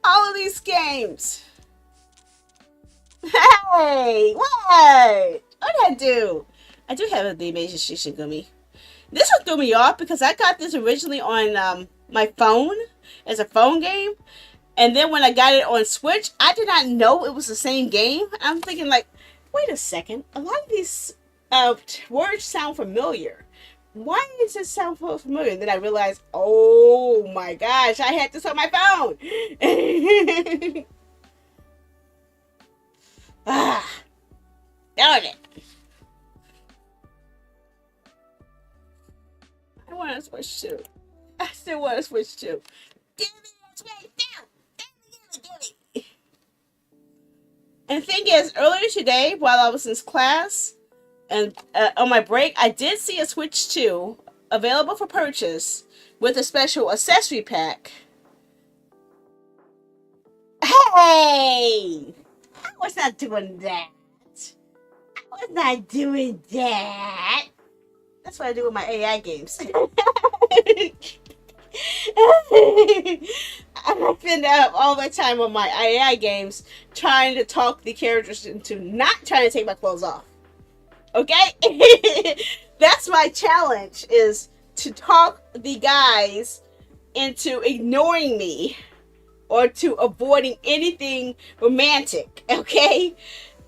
All of these games. Hey, what? What did I do? I do have the Amazing Shishigumi. This one threw me off because I got this originally on my phone as a phone game. And then when I got it on Switch, I did not know it was the same game. I'm thinking like, wait a second. A lot of these words sound familiar. Why does it sound so familiar? And then I realized, oh my gosh, I had this on my phone. Ah, darn it. I want to switch too. I still want to switch too. Give me that switch now. Give me. And the thing is, earlier today, while I was in class, and on my break, I did see a Switch 2 available for purchase with a special accessory pack. Hey! I was not doing that. I was not doing that. That's what I do with my AI games. I spend all my time on my AI games trying to talk the characters into not trying to take my clothes off. Okay? That's my challenge, is to talk the guys into ignoring me or to avoiding anything romantic. Okay?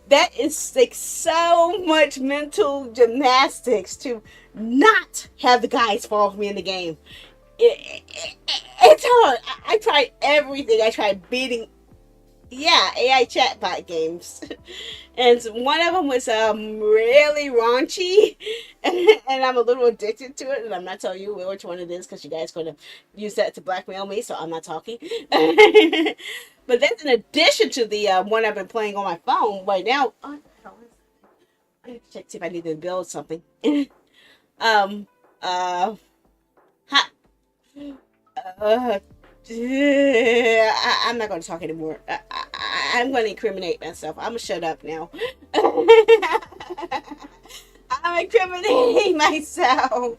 that is like so much mental gymnastics to not have the guys follow me in the game. It's hard. I tried everything. I tried beating, yeah, AI chatbot games. And one of them was really raunchy, and I'm a little addicted to it. And I'm not telling you which one it is because you guys going to use that to blackmail me, so I'm not talking. But that's in addition to the one I've been playing on my phone right now. Oh, I need to check see if I need to build something. um, uh, ha, uh, I'm not going to talk anymore. I'm going to incriminate myself. I'm going to shut up now. I'm incriminating myself.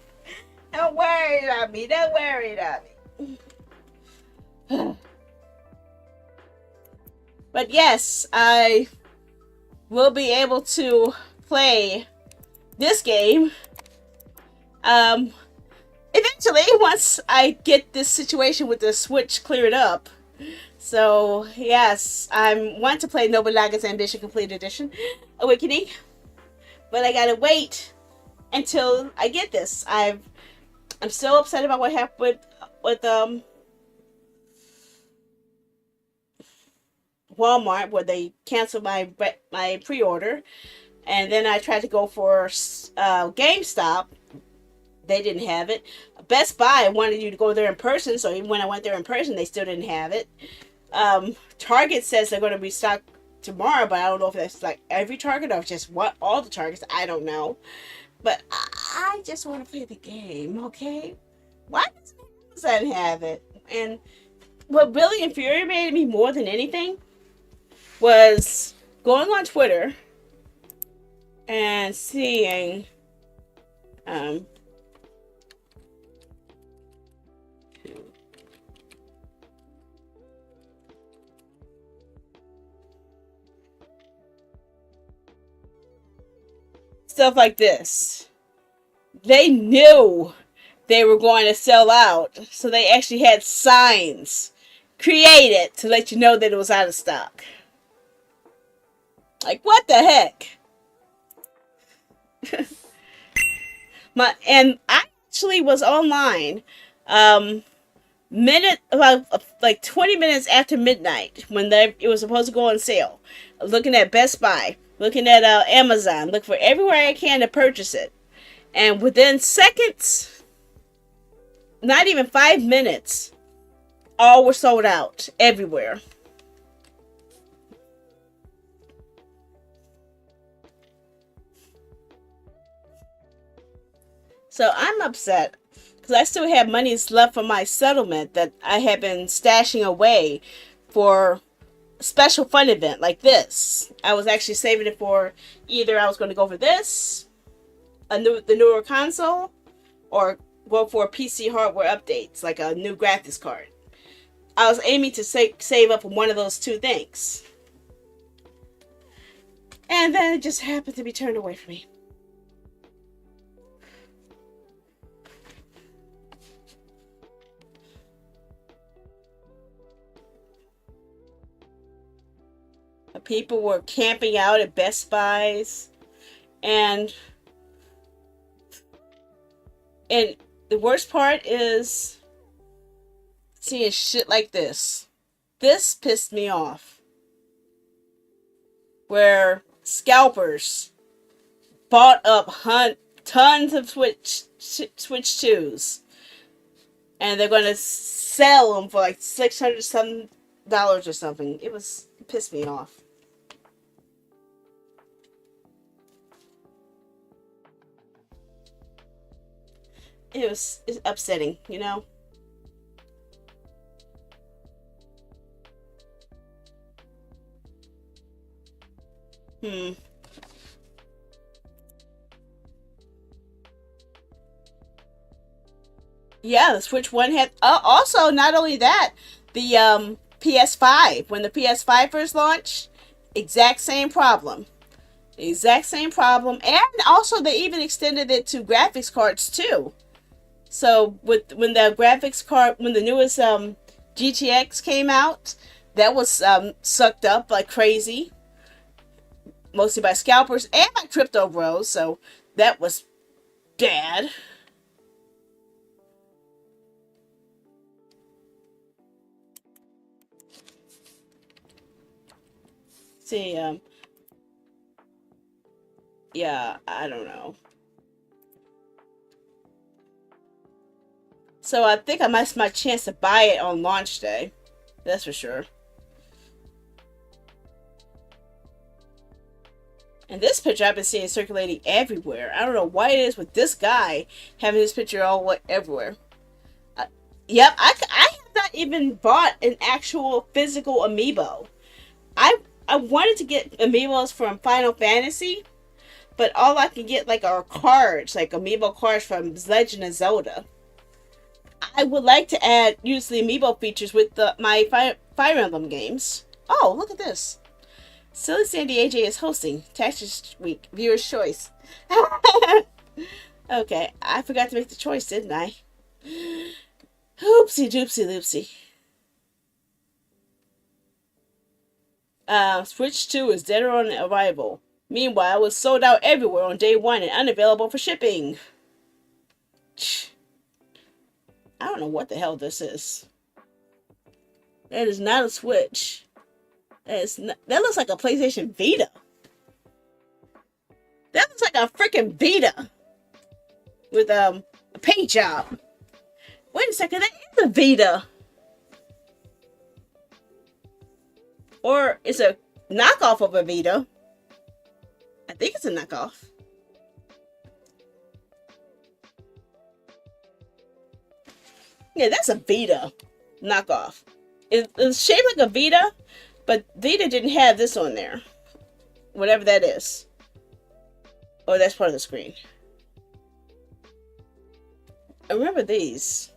Don't worry about me. Don't worry about me. But yes, I will be able to play this game. Eventually, once I get this situation with the Switch cleared up. So, yes, I want to play Nobunaga's Ambition Complete Edition Awakening. But I gotta wait until I get this. I'm so upset about what happened with Walmart, where they canceled my pre-order. And then I tried to go for GameStop. They didn't have it. Best Buy wanted you to go there in person, so even when I went there in person, they still didn't have it. Target says they're going to restock tomorrow, but I don't know if that's like every Target or just what all the Targets. I don't know. But I just want to play the game, okay? Why doesn't Amazon have it? And what really infuriated me more than anything was going on Twitter and seeing stuff like this. They knew they were going to sell out, so they actually had signs created to let you know that it was out of stock. Like, what the heck? And I actually was online about like 20 minutes after midnight when it was supposed to go on sale, looking at Best Buy, looking at Amazon, look for everywhere I can to purchase it. And within seconds, not even 5 minutes, all were sold out everywhere. So I'm upset because I still have monies left for my settlement that I have been stashing away for a special fun event like this. I was actually saving it for either I was going to go for this, the newer console, or go for PC hardware updates like a new graphics card. I was aiming to save up for one of those two things. And then it just happened to be turned away from me. People were camping out at Best Buys, and the worst part is seeing shit like this. This pissed me off. Where scalpers bought up tons of Switch 2s, and they're gonna sell them for like $600 some or something. It pissed me off. It's upsetting, you know? Yeah, the Switch 1 had... also, not only that, the PS5. When the PS5 first launched, exact same problem. Exact same problem. And also, they even extended it to graphics cards, too. So when the newest GTX came out, that was sucked up like crazy. mostly by scalpers and by crypto bros, so that was bad. See, yeah, I don't know. So I think I missed my chance to buy it on launch day. That's for sure. And this picture I've been seeing circulating everywhere. I don't know why it is with this guy having his picture all everywhere. Uh, yep, I have not even bought an actual physical amiibo. I wanted to get amiibos from Final Fantasy, but all I can get like are cards, like amiibo cards from Legend of Zelda. I would like to add use the amiibo features with my Fire Emblem games. Oh, look at this. Silly Sandy AJ is hosting Taxes Week Viewer's Choice. Okay, I forgot to make the choice, didn't I? Oopsie doopsie loopsie. Switch 2 is dead on arrival. Meanwhile, it was sold out everywhere on day one and unavailable for shipping. I don't know what the hell this is. That is not a Switch. That looks like a PlayStation Vita. That looks like a freaking Vita with a paint job. Wait a second, that is a Vita. Or it's a knockoff of a Vita. I think it's a knockoff. Yeah, that's a Vita knockoff. It's shaped like a Vita, but Vita didn't have this on there. Whatever that is. Oh, that's part of the screen. I remember these.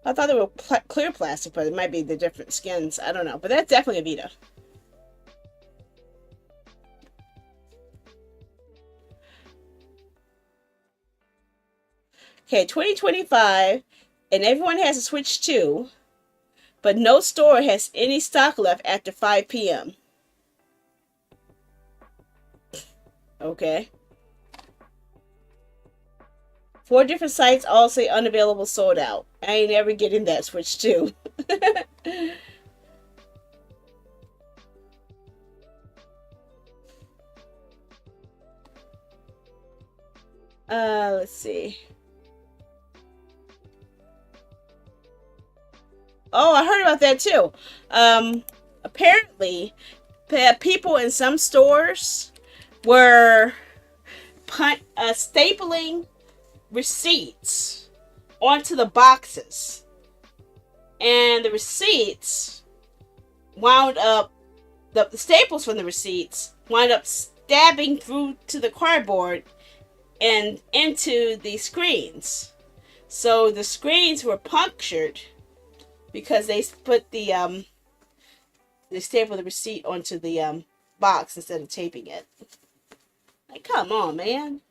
I thought they were clear plastic, but it might be the different skins. I don't know. But that's definitely a Vita. Okay, 2025, and everyone has a Switch 2, but no store has any stock left after 5 p.m. Okay. 4 different sites all say unavailable, sold out. I ain't ever getting that Switch 2. Let's see. Oh, I heard about that too. Apparently, people in some stores were stapling receipts onto the boxes, and the receipts wound up the staples from the receipts wound up stabbing through to the cardboard and into the screens. So the screens were punctured because they put they stapled the receipt onto the box instead of taping it. Like, come on, man.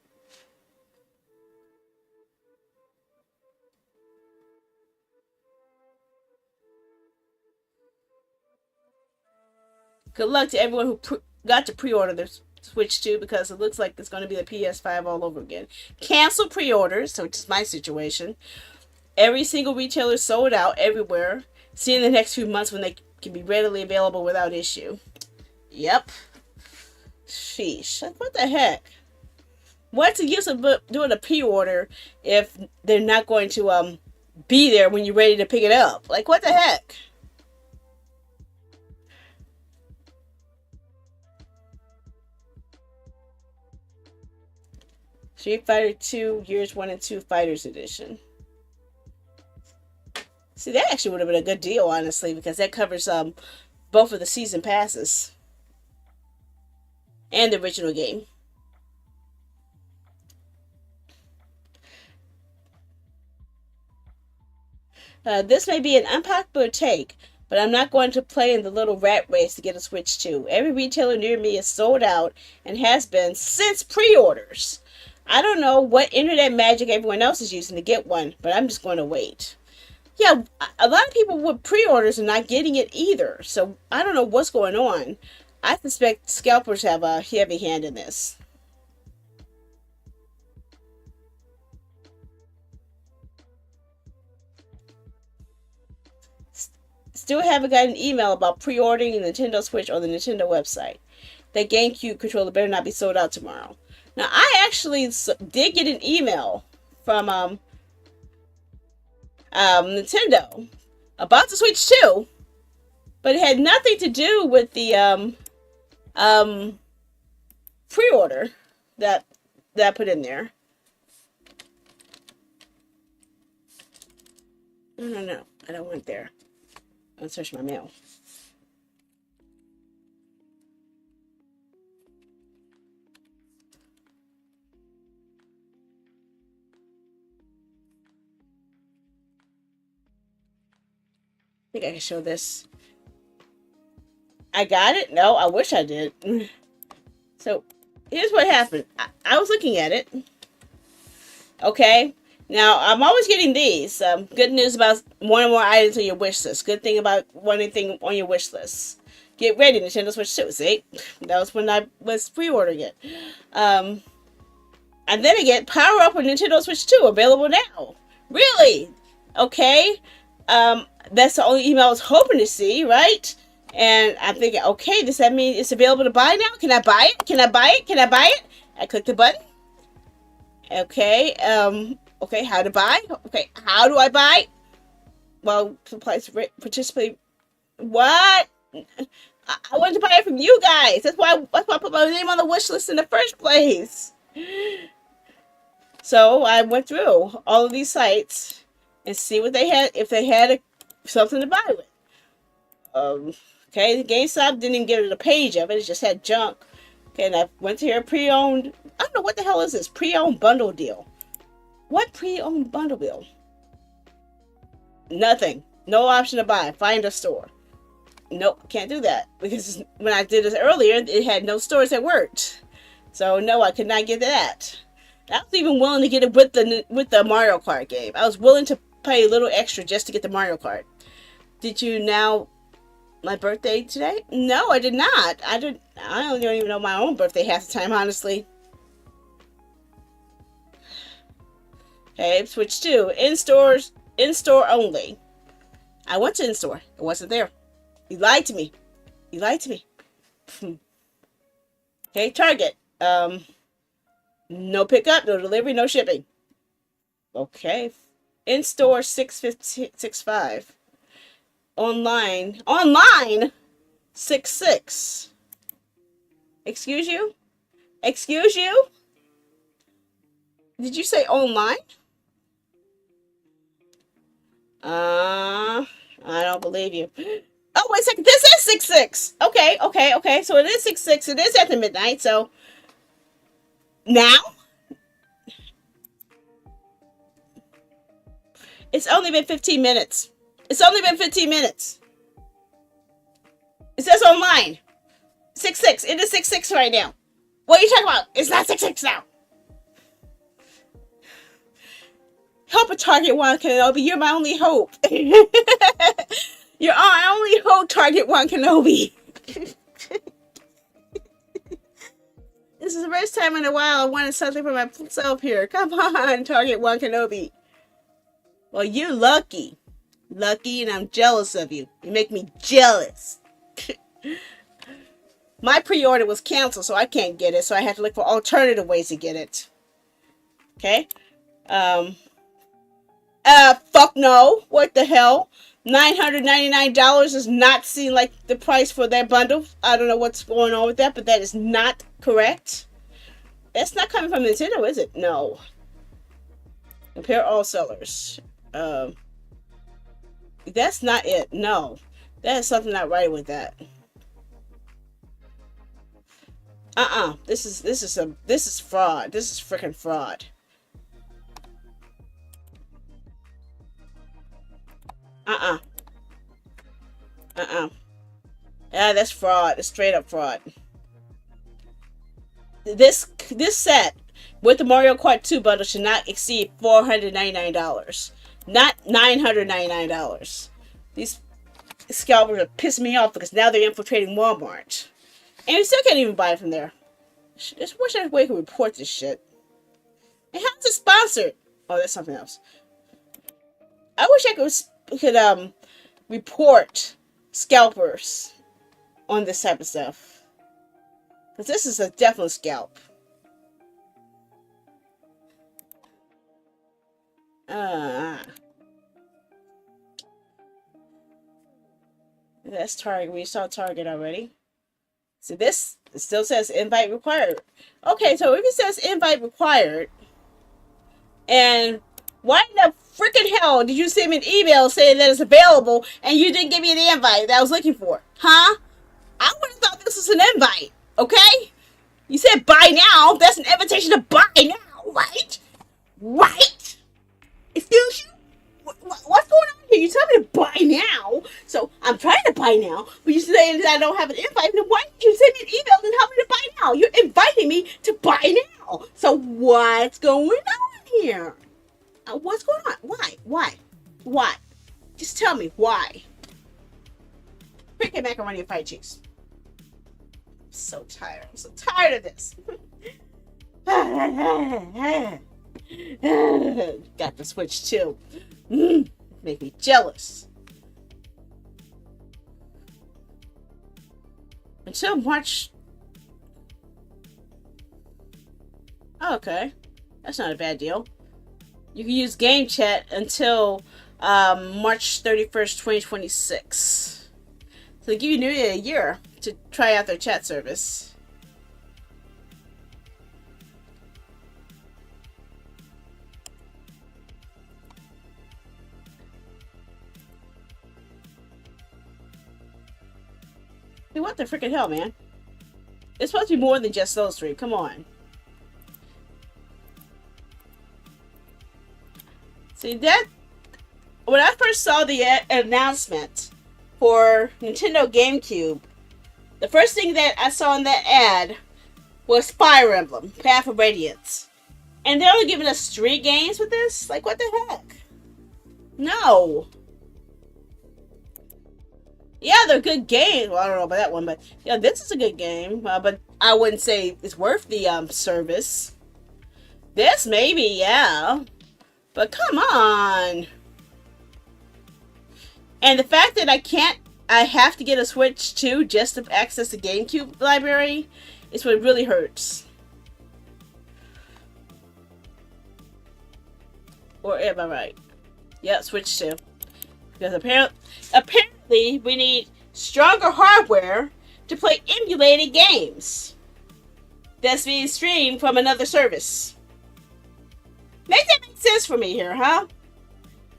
Good luck to everyone who got to pre-order the Switch 2, because it looks like it's going to be the PS5 all over again. Cancel pre-orders, so it's my situation. Every single retailer sold out everywhere. See in the next few months when they can be readily available without issue. Yep. Sheesh. What the heck? What's the use of doing a pre-order if they're not going to be there when you're ready to pick it up? Like, what the heck? Street Fighter 2 Years 1 and 2 Fighters Edition. See, that actually would have been a good deal, honestly, because that covers both of the season passes and the original game. This may be an unpopular take, but I'm not going to play in the little rat race to get a Switch 2. Every retailer near me is sold out and has been since pre-orders. I don't know what internet magic everyone else is using to get one, but I'm just going to wait. Yeah, a lot of people with pre-orders are not getting it either, so I don't know what's going on. I suspect scalpers have a heavy hand in this. Still haven't got an email about pre-ordering a Nintendo Switch on the Nintendo website. That GameCube controller better not be sold out tomorrow. Now, I actually did get an email from Nintendo about the Switch 2, but it had nothing to do with the um, pre-order that I put in there. No, I don't want there. I'll search my mail. I think I can show this. I got it? No, I wish I did. So, here's what happened. I was looking at it. Okay? Now, I'm always getting these. Good news about more and more items on your wish list. Good thing about one thing on your wish list. Get ready, Nintendo Switch 2. See? That was when I was pre-ordering it. And then I get Power Up on Nintendo Switch 2. Available now. Really? Okay. That's the only email I was hoping to see, right? And I'm thinking, okay, does that mean it's available to buy now? Can I buy it? Can I buy it? Can I buy it? I click the button. Okay, okay, how to buy? Okay, how do I buy? Well, participate. What? I wanted to buy it from you guys. That's why I put my name on the wish list in the first place. So I went through all of these sites and see what they had, if they had something to buy with. Okay, the GameStop didn't even give it a page of it. It just had junk. Okay, and I went to here pre-owned. I don't know what the hell is this pre-owned bundle deal. What pre-owned bundle deal? Nothing. No option to buy. Find a store. Nope, can't do that because when I did this earlier, it had no stores that worked. So no, I could not get that. I was even willing to get it with the Mario Kart game. I was willing to pay a little extra just to get the Mario Kart. Did you now? My birthday today? No, I did not. I don't even know my own birthday half the time, honestly. Okay, Switch 2. In-store only. I went to in-store. It wasn't there. You lied to me. You lied to me. Okay, Target. No pickup, no delivery, no shipping. Okay. In-store 665. Online 66. Excuse you? Excuse you? Did you say online? I don't believe you. Oh, wait a second. This is 66. Okay. So it is 66. It is after midnight. So now it's only been 15 minutes. It's only been 15 minutes. It says online. 66. It is 66 right now. What are you talking about? It's not 66 now. Help a Target One Kenobi. You're my only hope. You're our only hope, Target One Kenobi. This is the first time in a while I wanted something for myself here. Come on, Target One Kenobi. Well, you're lucky. Lucky, and I'm jealous of you. You make me jealous. My pre-order was canceled, so I can't get it. So I have to look for alternative ways to get it. Okay? Fuck no. What the hell? $999 does not seem like the price for that bundle. I don't know what's going on with that, but that is not correct. That's not coming from Nintendo, is it? No. Compare all sellers. That's not it. No. That is something not right with that. This is fraud. This is freaking fraud. Yeah, that's fraud. It's straight up fraud. This set with the Mario Kart 2 bundle should not exceed $499. Not $999. These scalpers are pissing me off because now they're infiltrating Walmart. And we still can't even buy it from there. Just wish I could report this shit. And how's it sponsored? Oh, that's something else. I wish I could report scalpers on this type of stuff. Because this is a definite scalp. That's Target. We saw Target already. So this still says invite required. Okay, so if it says invite required, and why in the freaking hell did you send me an email saying that it's available and you didn't give me the invite that I was looking for? Huh? I would have thought this was an invite, okay? You said buy now. That's an invitation to buy now, right? Right? Excuse you? What's going on here? You tell me to buy now, so I'm trying to buy now, but you say that I don't have an invite. Then why did you send me an email and tell me to buy now? You're inviting me to buy now. So what's going on here? What's going on? Why? Why? Just tell me why. Cricket macaroni and fried cheese. I'm so tired. I'm so tired of this. Got the Switch too. Make me jealous. Until March. Oh, okay. That's not a bad deal. You can use game chat until March 31st, 2026. So they give you nearly a year to try out their chat service. Hey, what the freaking hell, man? It's supposed to be more than just those three. Come on. See, that... When I first saw the announcement for Nintendo GameCube, the first thing that I saw in that ad was Fire Emblem, Path of Radiance. And they're only giving us 3 games with this? Like, what the heck? No. Yeah, they're good games. Well, I don't know about that one, but yeah, this is a good game. But I wouldn't say it's worth the service. This maybe, yeah. But come on. And the fact that I have to get a Switch too just to access the GameCube library is what really hurts. Or am I right? Yeah, Switch 2. Because apparently we need stronger hardware to play emulated games that's being streamed from another service. Make that make sense for me here, huh?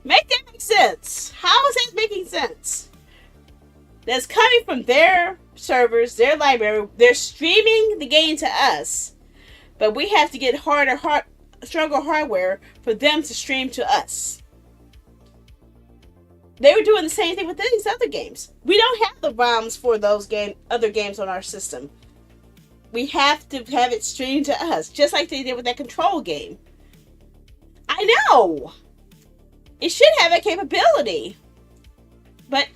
Make that make sense. How is that making sense? That's coming from their servers, their library. They're streaming the game to us, but we have to get stronger hardware for them to stream to us. They were doing the same thing with these other games. We don't have the ROMs for those other games on our system. We have to have it streamed to us, just like they did with that Control game. I know! It should have that capability. But,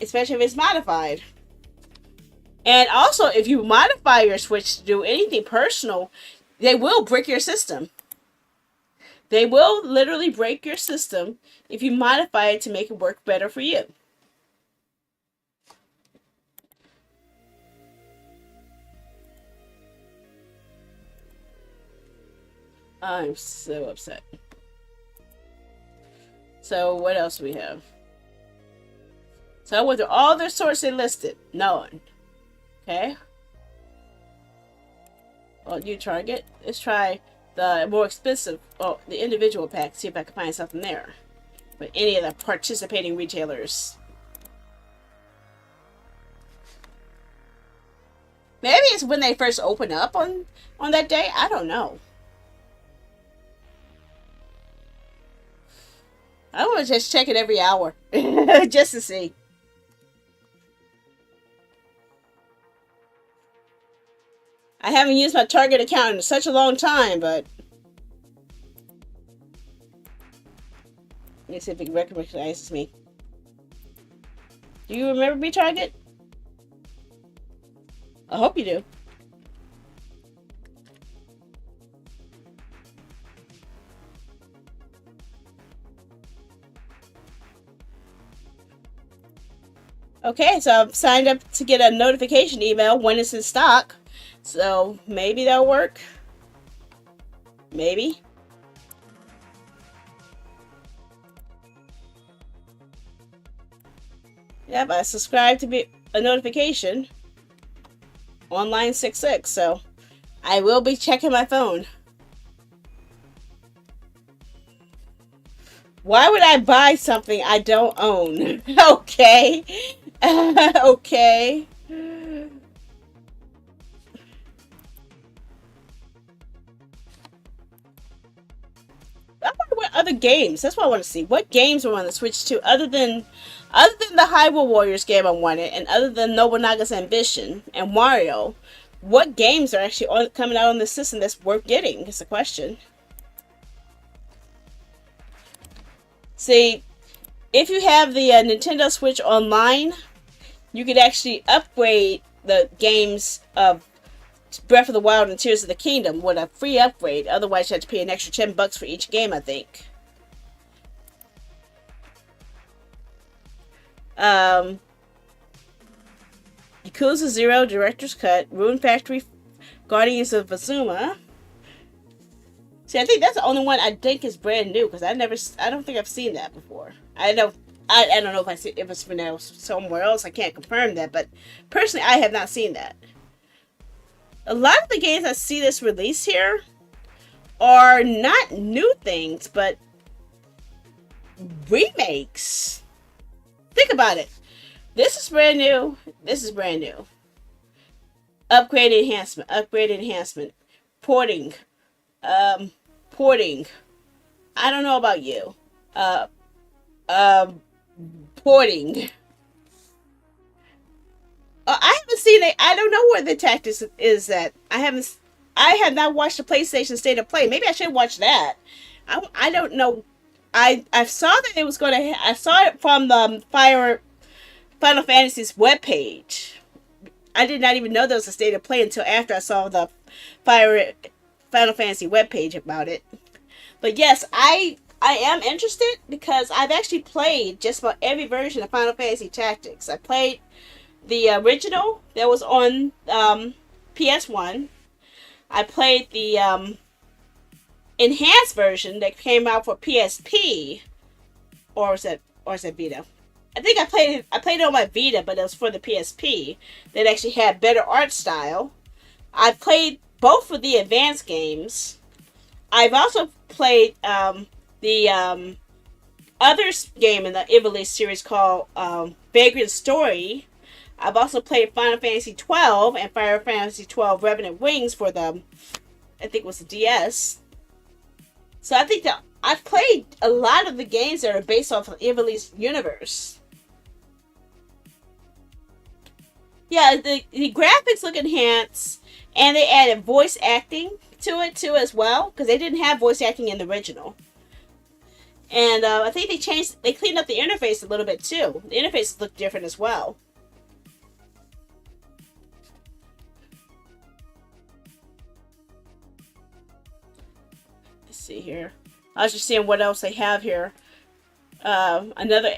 especially if it's modified. And also, if you modify your Switch to do anything personal, they will brick your system. They will literally break your system if you modify it to make it work better for you. I'm so upset. So what else do we have? So I went through all the sorts they listed. None. Okay. Well, you Target. Let's try the more expensive, the individual pack. See if I can find something there. But any of the participating retailers. Maybe it's when they first open up on that day. I don't know. I want to just check it every hour. Just to see. I haven't used my Target account in such a long time, but... Let me see if it recognizes me. Do you remember me, Target? I hope you do. Okay, so I've signed up to get a notification email when it's in stock. So maybe that'll work. Maybe. Yep, I subscribed to be a notification on line 66, so I will be checking my phone. Why would I buy something I don't own? Okay. Okay. I wonder what other games. That's what I want to see. What games are on the Switch to other than the Hyrule Warriors game I wanted, and other than Nobunaga's Ambition and Mario. What games are actually coming out on the system that's worth getting? Is the question. See, if you have the Nintendo Switch Online, you could actually upgrade the games of Breath of the Wild and Tears of the Kingdom with a free upgrade. Otherwise, you have to pay an extra $10 for each game, I think. Um, Yakuza 0 Director's Cut, Rune Factory, Guardians of Azuma. See, I think that's the only one I think is brand new because I don't think I've seen that before. I don't know if it's been out somewhere else. I can't confirm that, but personally, I have not seen that. A lot of the games I see this release here are not new things, but remakes. Think about it. This is brand new. This is brand new. Upgrade enhancement, porting, um, porting. I don't know about you. Uh, um, porting. I haven't seen it. I don't know where the tactics is at. I haven't. I have not watched the PlayStation State of Play. Maybe I should watch that. I don't know. I saw that it was going to. I saw it from the Final Fantasy's webpage. I did not even know there was a State of Play until after I saw the Fire Final Fantasy webpage about it. But yes, I am interested because I've actually played just about every version of Final Fantasy Tactics. I played the original that was on PS1. I played the enhanced version that came out for PSP, or is that Vita? I think I played it on my Vita, but it was for the PSP. That actually had better art style. I played both of the advanced games. I've also played the other game in the Ivalice series called Vagrant Story. I've also played Final Fantasy 12 and Final Fantasy 12 Revenant Wings for the, I think it was the DS. So I think that I've played a lot of the games that are based off of Ivalice universe. Yeah, the graphics look enhanced, and they added voice acting to it too as well, because they didn't have voice acting in the original. And I think they cleaned up the interface a little bit too. The interface looked different as well. Let's see here. I was just seeing what else they have here. Another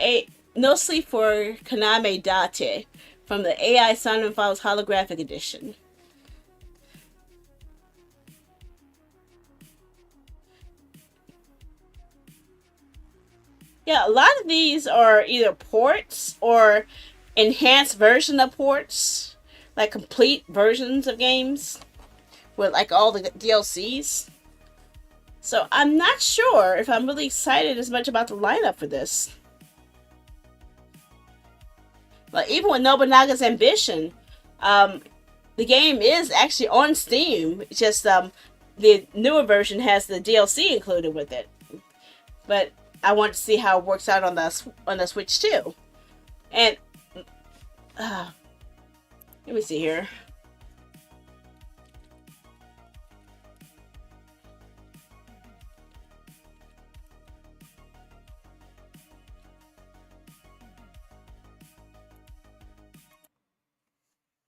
No Sleep for Kaname Date from the AI Sound and Files holographic edition. Yeah, a lot of these are either ports or enhanced version of ports, like complete versions of games with like all the DLCs. So I'm not sure if I'm really excited as much about the lineup for this. But even with Nobunaga's Ambition, um, the game is actually on Steam. It's just the newer version has the DLC included with it. But I want to see how it works out on the Switch too. And uh, let me see here.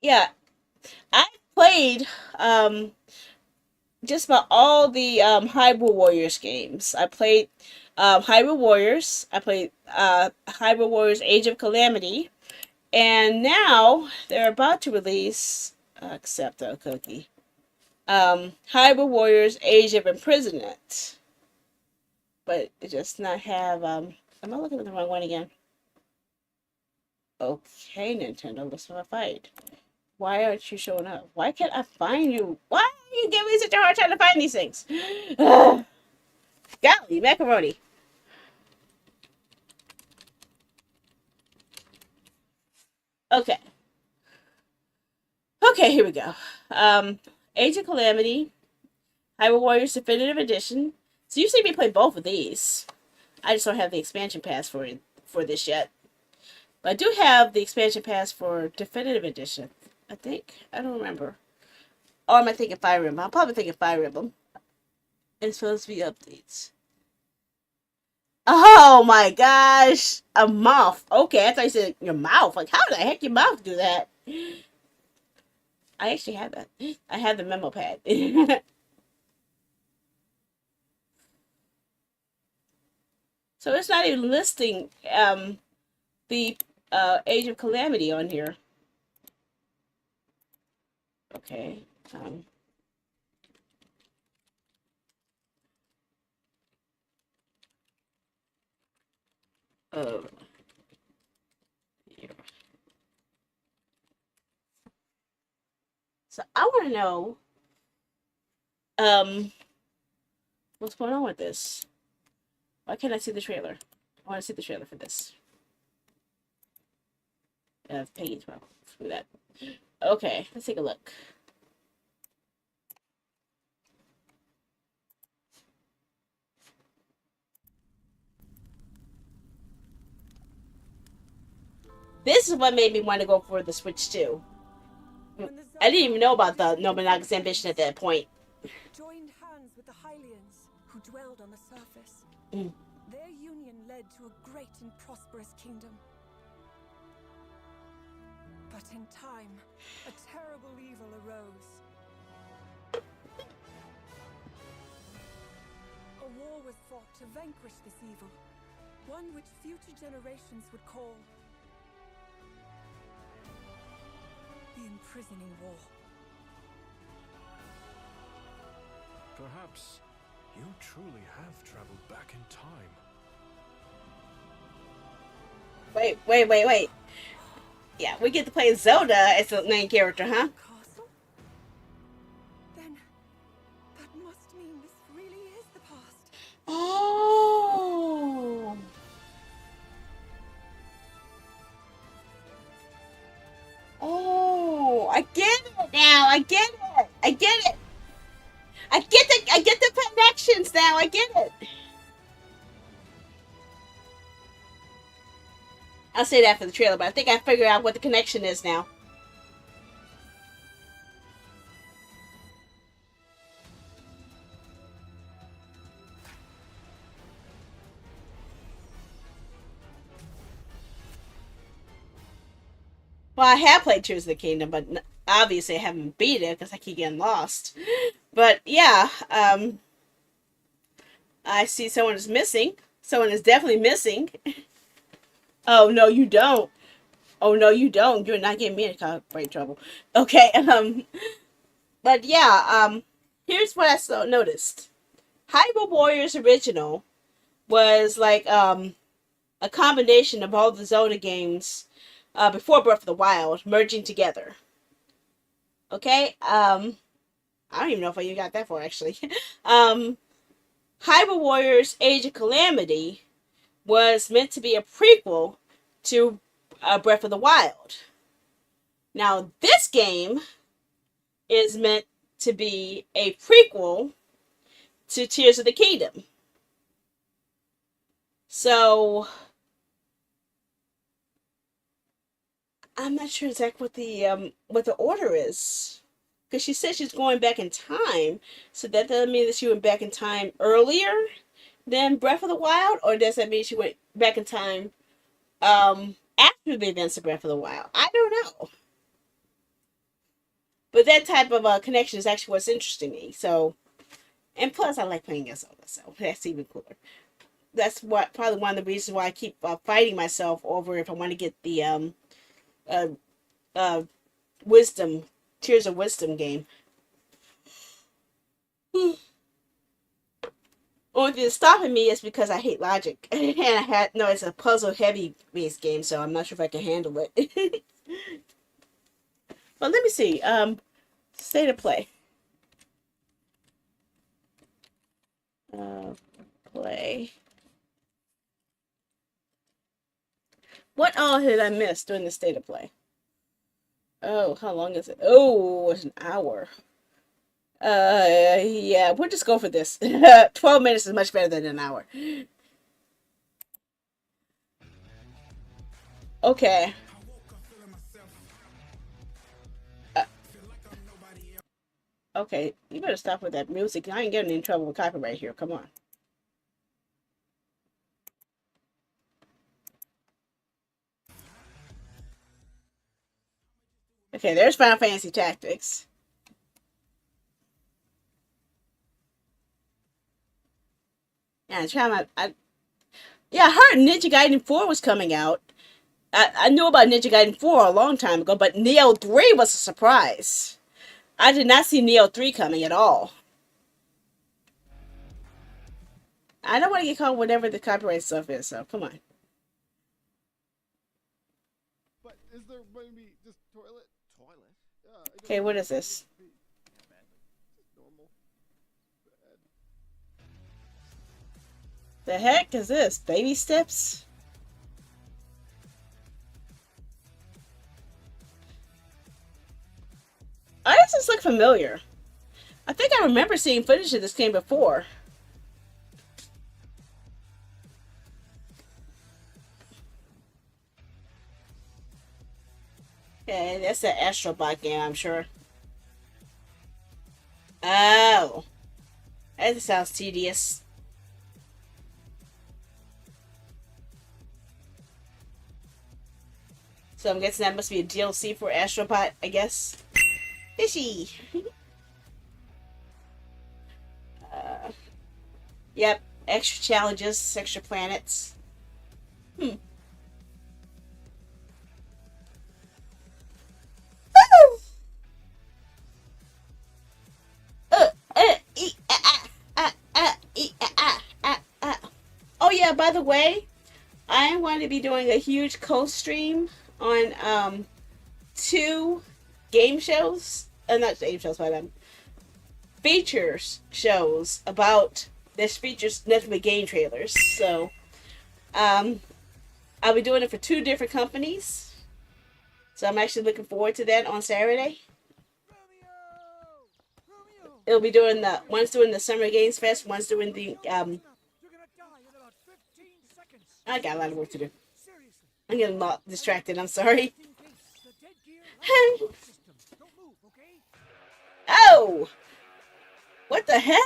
Yeah, played just about all the Hyrule Warriors games. I played Hyrule Warriors. I played Hyrule Warriors Age of Calamity. And now they're about to release, accept a cookie, Hyrule Warriors Age of Imprisonment. But it does not have, am I looking at the wrong one again? Okay, Nintendo, let's have a fight. Why aren't you showing up? Why can't I find you? Why are you giving me such a hard time to find these things? Golly, macaroni. Okay. Okay, here we go. Age of Calamity, Hyrule Warriors Definitive Edition. So you see me play both of these. I just don't have the expansion pass for this yet. But I do have the expansion pass for Definitive Edition. I think. I don't remember. Or am I thinking Fire Emblem? I'm probably thinking Fire Emblem. It's supposed to be updates. Oh my gosh! A mouth. Okay, I thought you said your mouth. Like, how the heck your mouth do that? I actually have that. I have the memo pad. So it's not even listing the Age of Calamity on here. Okay. Oh. So I want to know what's going on with this. Why can't I see the trailer? I want to see the trailer for this. Page 12. Screw that. Okay, let's take a look. This is what made me want to go for the Switch 2. I didn't even know about the Nobunaga's ambition at that point.
Joined hands with the Hylians, who dwelled on the surface. Their union led to a great and prosperous kingdom. But in time, a terrible evil arose. A war was fought to vanquish this evil, one which future generations would call the Imprisoning War.
Perhaps you truly have traveled back in time.
Wait. Yeah, we get to play Zelda as the main character, huh?
Castle? Then that must mean this really is the past.
Oh. Oh, I get it now. I get it. I get it. I get the connections now. I get it. I'll say that for the trailer, but I think I figured out what the connection is now. Well, I have played Tears of the Kingdom, but obviously I haven't beat it because I keep getting lost. But yeah, I see someone is missing. Someone is definitely missing. Oh no, you don't. Oh no, you don't. You're not getting me in copyright trouble. Okay. But yeah. Here's what I noticed. Hyrule Warriors original was like a combination of all the Zelda games before Breath of the Wild merging together. Okay. I don't even know if I even got that far actually. Hyrule Warriors Age of Calamity was meant to be a prequel to Breath of the Wild. Now, this game is meant to be a prequel to Tears of the Kingdom. So, I'm not sure exactly what the order is. Because she said she's going back in time. So that doesn't mean that she went back in time earlier than Breath of the Wild? Or does that mean she went back in time after the events of Breath of the Wild? I don't know. But that type of connection is actually what's interesting me. So, and plus, I like playing against others, so that's even cooler. That's what probably one of the reasons why I keep fighting myself over if I want to get the uh, uh, wisdom, Tears of Wisdom game. Only thing that's stopping me is because I hate logic, and I had no. It's a puzzle heavy based game, so I'm not sure if I can handle it. But let me see. State of play. Uh, play. What all did I miss during the state of play? Oh, how long is it? Oh, it's an hour. Yeah, we'll just go for this. 12 minutes is much better than an hour. Okay. Uh, okay, you better stop with that music. I ain't getting in trouble with copyright here. Come on. Okay, there's Final Fantasy Tactics. Yeah, yeah, I heard Ninja Gaiden 4 was coming out. I knew about Ninja Gaiden 4 a long time ago, but Neo 3 was a surprise. I did not see Neo 3 coming at all. I don't want to get caught whatever the copyright stuff is, so come on.
But is there maybe just toilet? Toilet?
Okay, what is this?
Normal. Bad.
The heck is this? Baby steps? Why does this look familiar? I think I remember seeing footage of this game before. Okay, that's the Astrobot game, I'm sure. Oh, that sounds tedious. So I'm guessing that must be a DLC for Astrobot, I guess. Fishy. uh, yep, extra challenges, extra planets. Hmm. Oh yeah, by the way, I am going to be doing a huge co-stream on two game shows. Not game shows, but features shows about this features nothing but game trailers. So um, I'll be doing it for two different companies. So I'm actually looking forward to that on Saturday. It'll be doing one's doing the Summer Games Fest, one's doing the I got a lot of work to do. I'm getting a lot distracted, I'm sorry. Oh! What the heck?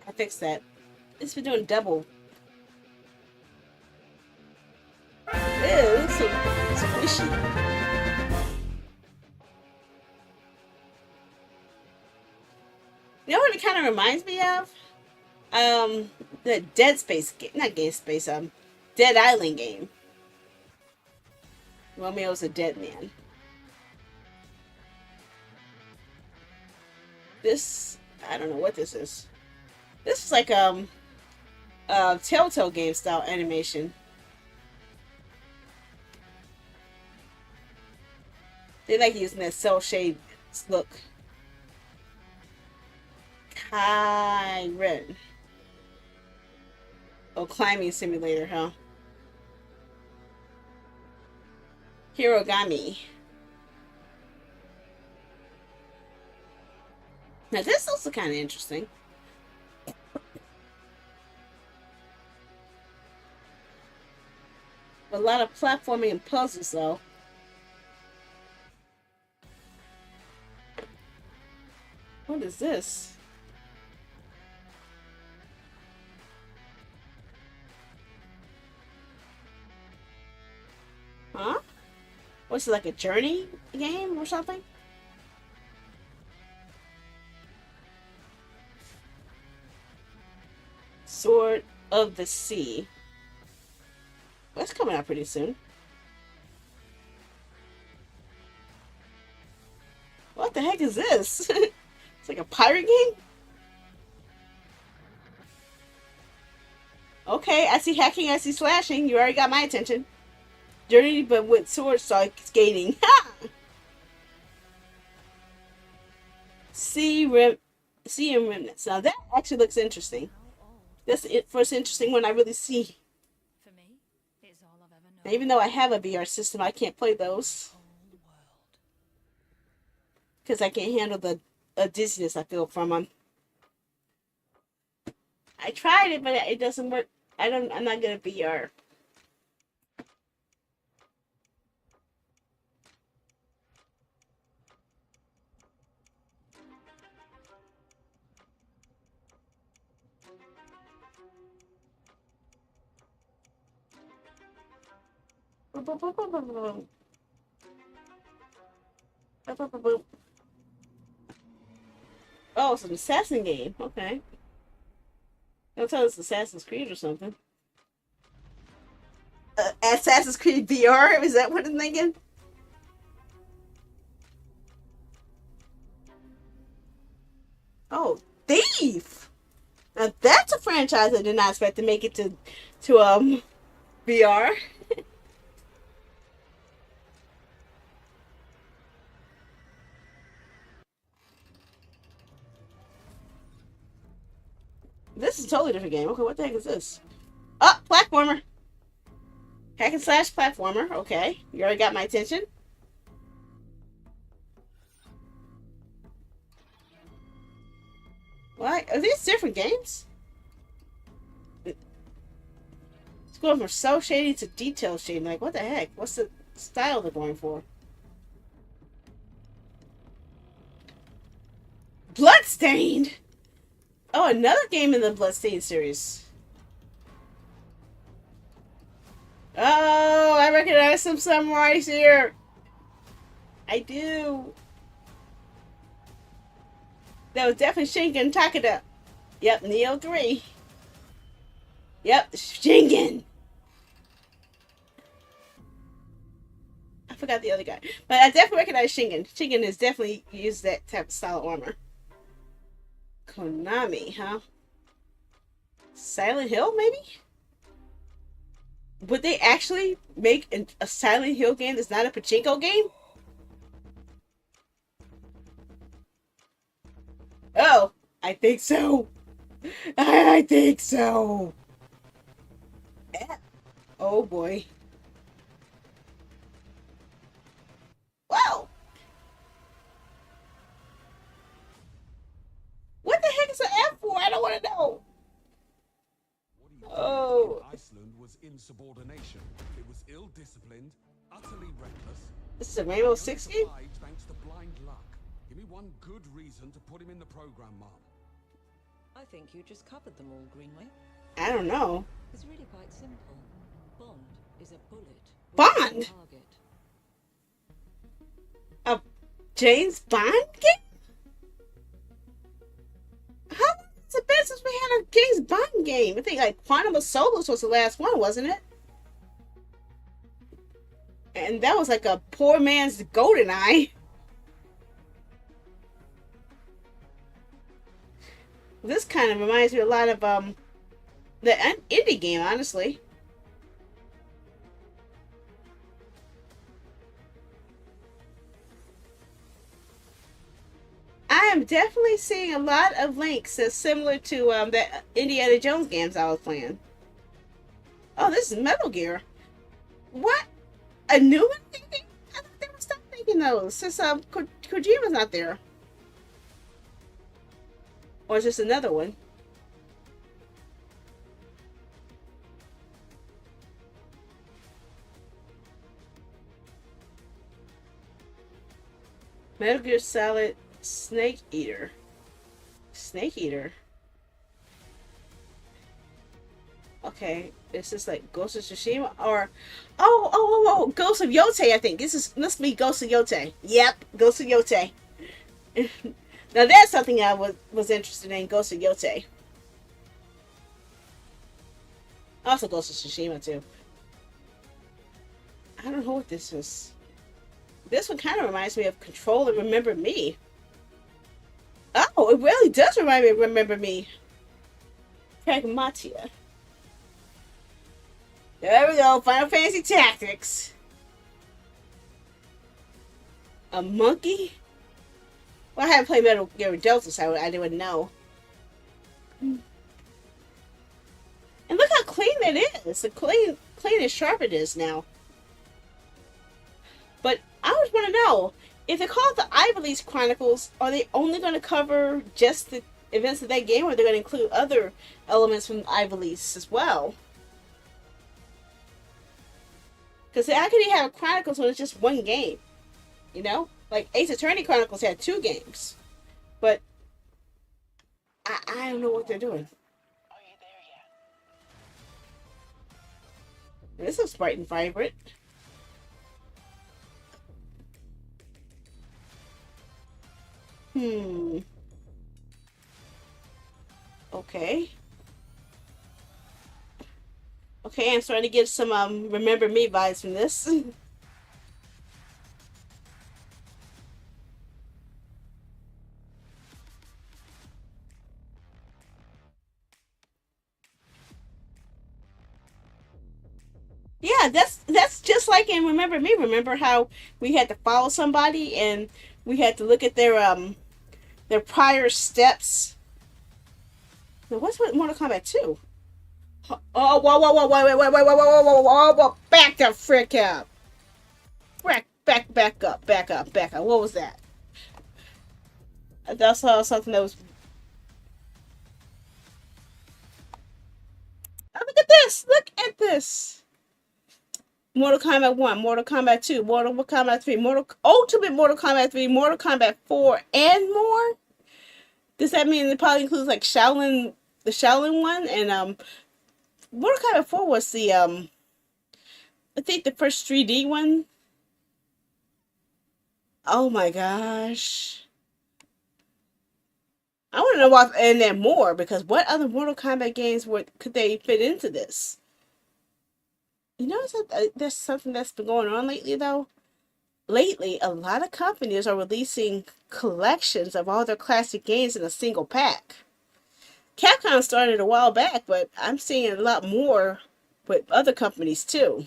I fixed that. It's been doing double. Ew, it's so squishy. You know what it kind of reminds me of? The Dead Space game, not Game Space, Dead Island game. Romeo's a dead man. This, I don't know what this is. This is like Telltale game style animation. They like using that cell shade look. Kyren. Oh, climbing simulator, huh? Hirogami. Now this also kind of interesting. A lot of platforming and puzzles, though. What is this? Huh? What's it, like a journey game or something? Sword of the Sea. That's coming out pretty soon. What the heck is this? It's like a pirate game? Okay, I see hacking, I see slashing. You already got my attention. Journey, but with sword skating. Ha! Sea rim, sea and remnants. Now that actually looks interesting. That's the first interesting one I really see.
For me, it's all I've ever known.
Now, even though I have a VR system, I can't play those because I can't handle the dizziness I feel from them. I tried it, but it doesn't work. I'm not good at VR. Oh, it's an assassin game. Okay. I'll tell it's Assassin's Creed or something. Assassin's Creed VR? Is that what I'm thinking? Oh, Thief! Now that's a franchise I did not expect to make it to VR. This is a totally different game. Okay, what the heck is this? Oh, platformer. Hack and slash platformer. Okay, you already got my attention. What? Are these different games? It's going from so shady to detail shady. Like, what the heck? What's the style they're going for? Bloodstained? Oh, another game in the Bloodstained series. Oh, I recognize some samurais here. I do. That was definitely Shingen Takeda. Yep, Neo 3. Yep, Shingen. I forgot the other guy. But I definitely recognize Shingen. Shingen has definitely used that type of style of armor. Konami, huh? Silent Hill, maybe? Would they actually make a Silent Hill game that's not a pachinko game? Oh, I think so. I think so. Oh boy. Wow. What the heck is an F for? I don't want to know. Oh.
Iceland was insubordination. It was ill-disciplined, utterly reckless.
This is a Rainbow Six game?
Thanks to blind luck. Give me one good reason to put him in the program, Mom.
I think you just covered them all, Greenway.
I don't know.
It's really quite simple. Bond is a bullet.
Bond?
Target.
A James Bond game? How long has it been since we had a James Bond game? I think like Quantum of Solace was the last one, wasn't it? And that was like a poor man's GoldenEye. This kind of reminds me a lot of the indie game, honestly. I am definitely seeing a lot of links that's similar to the Indiana Jones games I was playing. Oh, this is Metal Gear. What? A new one? I thought they would stop making those since Kojima's not there. Or is this another one? Metal Gear Solid Snake Eater. Snake Eater. Oh, Okay, is this like Ghost of Tsushima or oh Ghost of Yote? I think this is must be Ghost of Yote. Yep, Ghost of Yote. Now that's something I was interested in. Ghost of Yote. Also Ghost of Tsushima too. I don't know what this is. This one kind of reminds me of Control and Remember Me. Oh, it really does remind me of Remember Me. Pragmatia. There we go. Final Fantasy Tactics. A monkey? Well, I haven't played Metal Gear Delta, so I didn't know. And look how clean it is. The clean and sharp it is now. But I always want to know, if they call it the Ivalice Chronicles, are they only going to cover just the events of that game, or are they going to include other elements from Ivalice as well? Because how can you have Chronicles when it's just one game? You know? Like Ace Attorney Chronicles had 2 games. But I don't know what they're doing. This is bright and vibrant. Okay. Okay, I'm starting to get some Remember Me vibes from this. Yeah, that's just like in Remember Me. Remember how we had to follow somebody and we had to look at their prior steps. Now, what's with Mortal Kombat 2? Oh, whoa, back the frick up. Back up. What was that? I saw something that was. Oh, look at this! Look at this! Mortal Kombat 1, Mortal Kombat 2, Mortal Kombat 3, Ultimate Mortal Kombat 3, Mortal Kombat 4, and more? Does that mean it probably includes like Shaolin, the Shaolin one? And Mortal Kombat 4 was the I think the first 3D one. Oh my gosh. I want to know what's in there more, because what other Mortal Kombat games could they fit into this? You know, there's something that's been going on lately, though. Lately, a lot of companies are releasing collections of all their classic games in a single pack. Capcom started a while back, but I'm seeing a lot more with other companies too.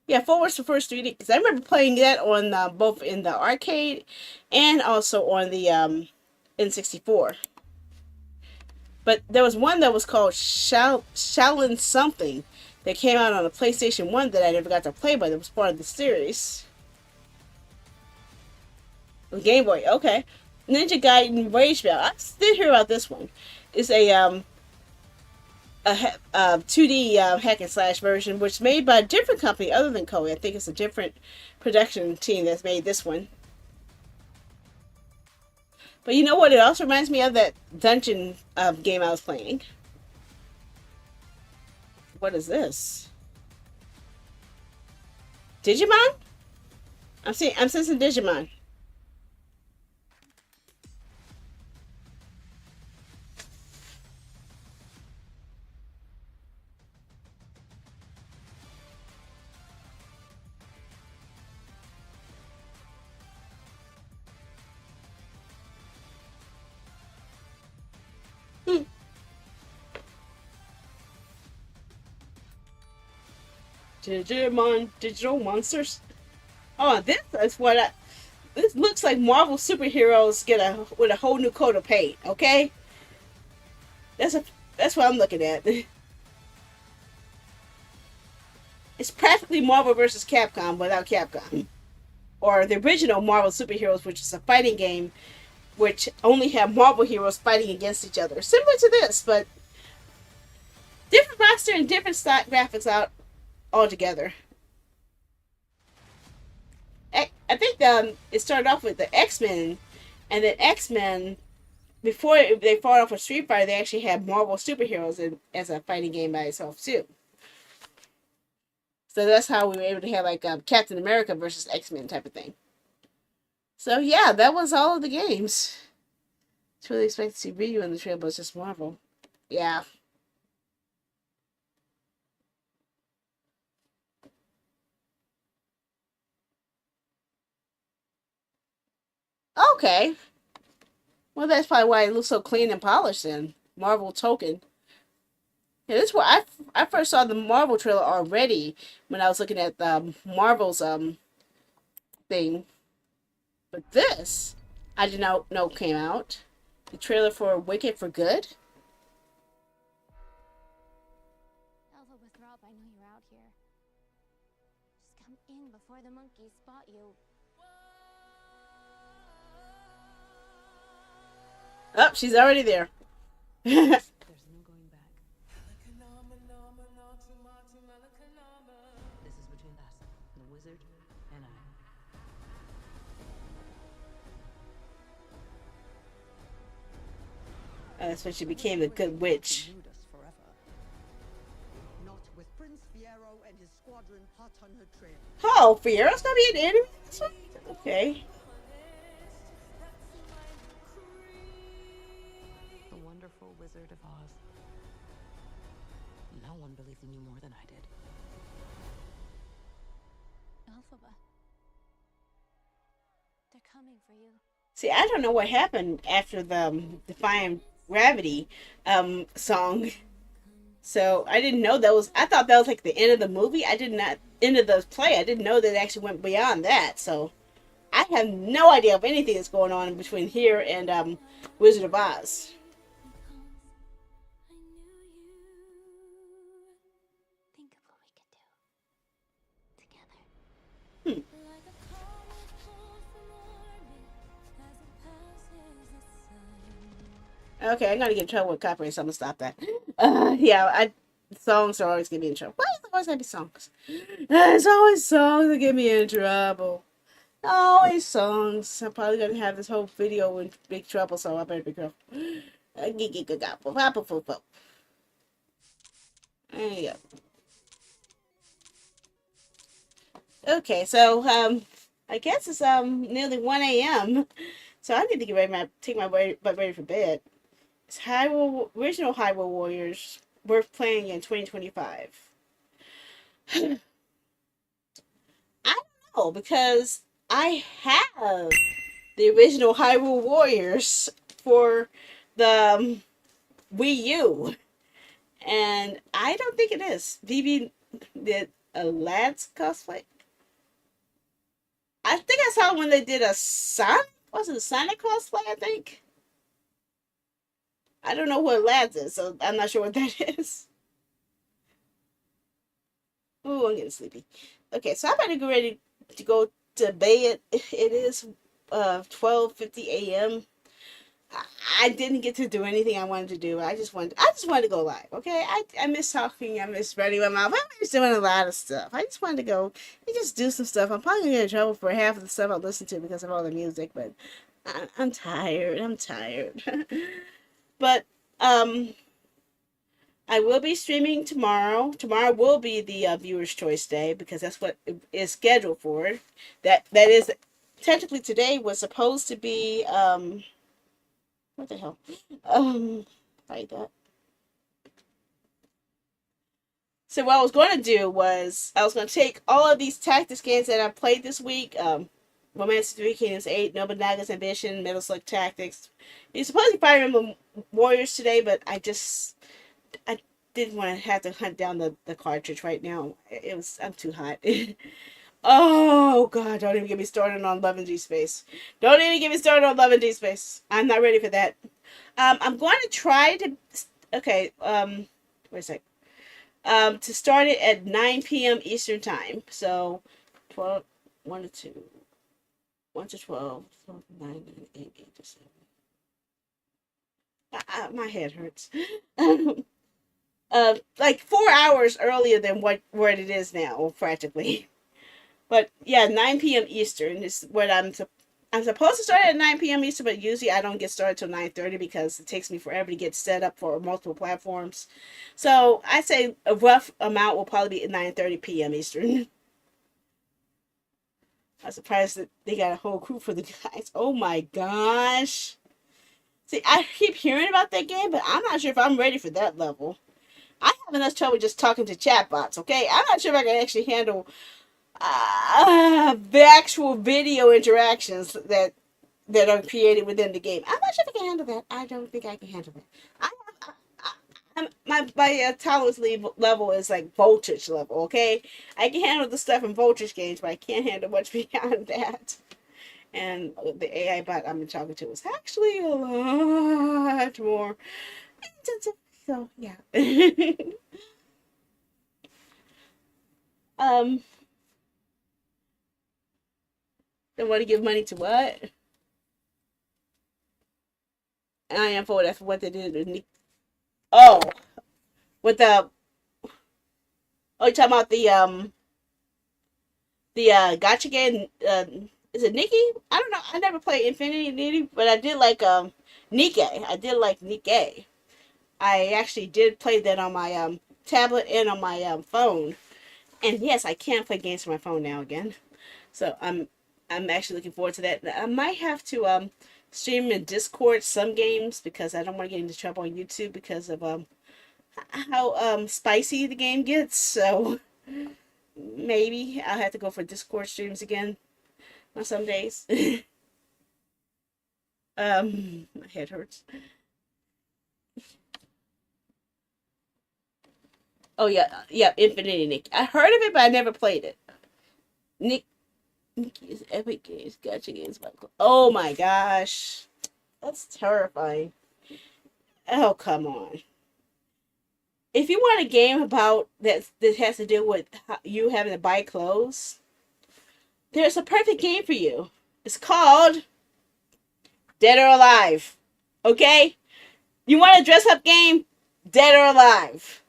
Yeah, 4 was the first 3D, because I remember playing that on both in the arcade and also on the N64. But there was one that was called Shaolin something that came out on the PlayStation 1 that I never got to play, but it was part of the series. The Game Boy, okay. Ninja Gaiden Rage Bell. I did hear about this one. It's a 2D hack and slash version, which is made by a different company other than Koei. I think it's a different production team that's made this one. But you know what? It also reminds me of that dungeon game I was playing. What is this? Digimon? I'm sensing Digimon. Digimon Digital Monsters. Oh, this is what I. This looks like Marvel superheroes with a whole new coat of paint. Okay, that's what I'm looking at. It's practically Marvel versus Capcom without Capcom, or the original Marvel superheroes, which is a fighting game, which only have Marvel heroes fighting against each other, similar to this, but different roster and different stock graphics out altogether. I think it started off with the X-Men, and then X-Men before they fought off with Street Fighter, they actually had Marvel superheroes as a fighting game by itself too. So that's how we were able to have like Captain America versus X-Men type of thing. So yeah, that was all of the games. It's really expected to see Ryu in the trailer, but it's just Marvel. Yeah. Okay. Well, that's probably why it looks so clean and polished then. Marvel token. Yeah, this is where I first saw the Marvel trailer already when I was looking at the Marvel's thing. But this, I did not know came out. The trailer for Wicked for Good.
Alpha with Rob, I know you're out here. Just come in before the monkeys spot you.
Oh, she's already there.
There's no going back. This is between us, the wizard, and I.
That's when she became the good witch.
Elude us forever. Not with Prince Fiero and his squadron hot on her trail.
Oh, Fiero's gonna be an enemy? Okay.
The wonderful Wizard of Oz. No one believed in you more than I did.
Alphaba. They're coming for you.
See, I don't know what happened after the Defying Gravity song. So I didn't know that was. I thought that was like the end of the movie. I did not end of the play. I didn't know that it actually went beyond that. So I have no idea of anything that's going on between here and Wizard of Oz.
Think of what we could do together.
Okay, I'm gonna get in trouble with copyright, so I'm gonna stop that. Songs are always getting me in trouble. Why is it always gonna be songs? There's always songs that get me in trouble. Always songs. I'm probably gonna have this whole video in big trouble, so I better be careful. There you go. Okay, so I guess it's nearly 1 a.m. So I need to get ready, take my butt ready for bed. It's original Hyrule Warriors worth playing in 2025. I don't know, because I have the original Hyrule Warriors for the Wii U, and I don't think it is. Vivi did a lad's cosplay. I think I saw when they did a Sonic. Was it a Sonic cosplay? I think. I don't know what lads is, so I'm not sure what that is. Ooh, I'm getting sleepy. Okay, so I'm about to get ready to go to bed. It is 12:50 a.m. I didn't get to do anything I wanted to do. I just wanted to go live. Okay, I miss talking. I miss running my mouth. I miss doing a lot of stuff. I just wanted to go and just do some stuff. I'm probably gonna get in trouble for half of the stuff I listen to because of all the music, but I'm tired. I'm tired. But I will be streaming tomorrow. Tomorrow will be the viewer's choice day because that's what it is scheduled for. That is technically today was supposed to be what the hell? Like that. So what I was going to do was I was going to take all of these tactics games that I played this week. Romance 3 Kingdoms 8, Nobunaga's Ambition, Metal Slug Tactics. You're supposed to Fire Emblem Warriors today, but I didn't want to have to hunt down the cartridge right now. I'm too hot. Oh god, don't even get me started on Love and G Space. Don't even get me started on Love and G Space. I'm not ready for that. I'm going to try to wait a sec. To start it at 9 p.m. Eastern time. So 1 to 2. 1 to 12, 9, 8, 8 to 7. My head hurts. Like 4 hours earlier than what it is now, practically. But yeah, 9 p.m. Eastern is what I'm supposed to start at 9 p.m. Eastern, but usually I don't get started till 9:30 because it takes me forever to get set up for multiple platforms. So I say a rough amount will probably be at 9:30 p.m. Eastern. I'm surprised that they got a whole crew for the guys. Oh my gosh. See, I keep hearing about that game, but I'm not sure if I'm ready for that level. I have enough trouble just talking to chatbots, okay? I'm not sure if I can actually handle the actual video interactions that are created within the game. I'm not sure if I can handle that. I don't think I can handle that. My tolerance level is like voltage level, okay? I can handle the stuff in voltage games, but I can't handle much beyond that. And the AI bot I'm talking to is actually a lot more intensive. So, yeah. um, they want to give money to what? I am for that's what they did. Oh, with the oh, you talking about the gotcha game? Is it Nikki? I don't know. I never played Infinity Nikki, but I did like Nikkei. I did like Nikkei. I actually did play that on my tablet and on my phone. And yes, I can play games on my phone now again. So I'm actually looking forward to that. I might have to stream in Discord some games because I don't want to get into trouble on YouTube because of how spicy the game gets. So maybe I'll have to go for Discord streams again on some days. My head hurts. Oh yeah, Infinity Nick. I heard of it, but I never played it. Nick is Epic Games, Gotcha Games, Michael. Oh my gosh, that's terrifying. Oh come on. If you want a game about that has to do with you having to buy clothes, there's a perfect game for you. It's called Dead or Alive. Okay? You want a dress up game? Dead or Alive.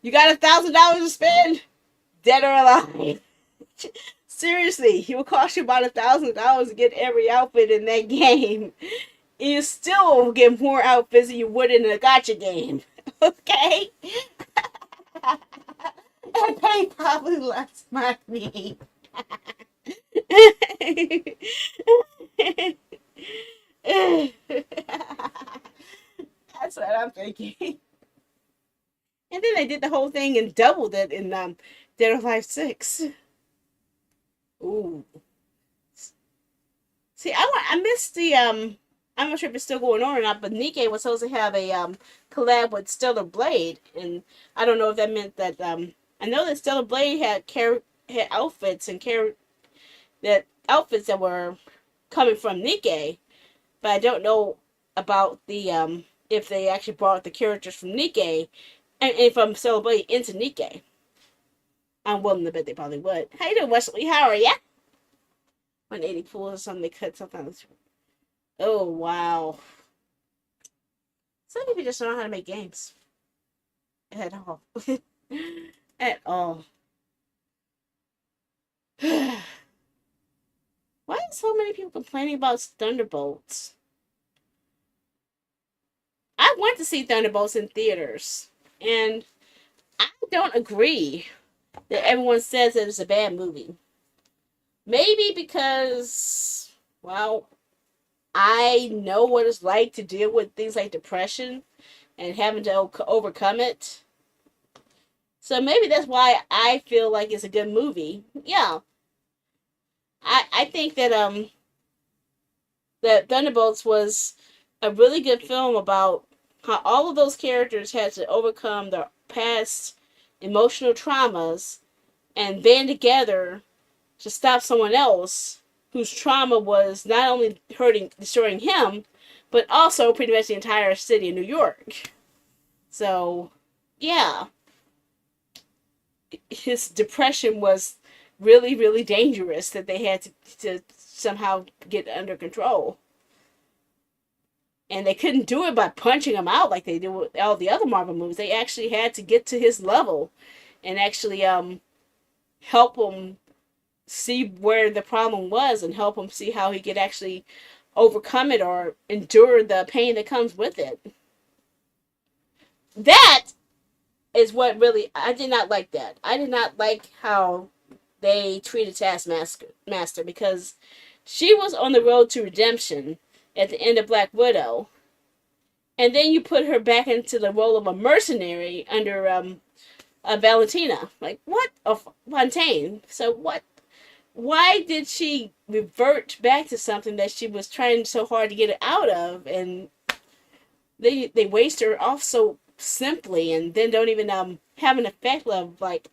You got $1,000 to spend? Dead or Alive. Seriously, it will cost you about $1,000 to get every outfit in that game. You still will get more outfits than you would in a gotcha game. Okay? And pay probably less money. That's what I'm thinking. And then they did the whole thing and doubled it in Dead or Alive 6. Ooh. See, I missed the I'm not sure if it's still going on or not, but Nikkei was supposed to have a collab with Stellar Blade, and I don't know if that meant that I know that Stellar Blade had outfits and outfits that were coming from Nikkei, but I don't know about the if they actually brought the characters from Nikkei and from Stellar Blade into Nikkei. I'm willing to bet they probably would. How you doing, Wesley? How are ya? 180 pools or something. They cut something. Oh wow. Some people just don't know how to make games at all. At all. Why are so many people complaining about Thunderbolts? I went to see Thunderbolts in theaters, and I don't agree that everyone says that it's a bad movie. Maybe because, well, I know what it's like to deal with things like depression and having to overcome it. So maybe that's why I feel like it's a good movie. Yeah. I think that Thunderbolts was a really good film about how all of those characters had to overcome their past emotional traumas and band together to stop someone else whose trauma was not only destroying him, but also pretty much the entire city of New York. So, yeah. His depression was really, really dangerous that they had to somehow get under control. And they couldn't do it by punching him out like they do with all the other Marvel movies. They actually had to get to his level and actually help him see where the problem was and help him see how he could actually overcome it or endure the pain that comes with it. That is what really, I did not like that. I did not like how they treated Taskmaster because she was on the road to redemption at the end of Black Widow, and then you put her back into the role of a mercenary under Valentina. Like, what? Of Fontaine. So what? Why did she revert back to something that she was trying so hard to get out of, and they waste her off so simply, and then don't even have an effect of like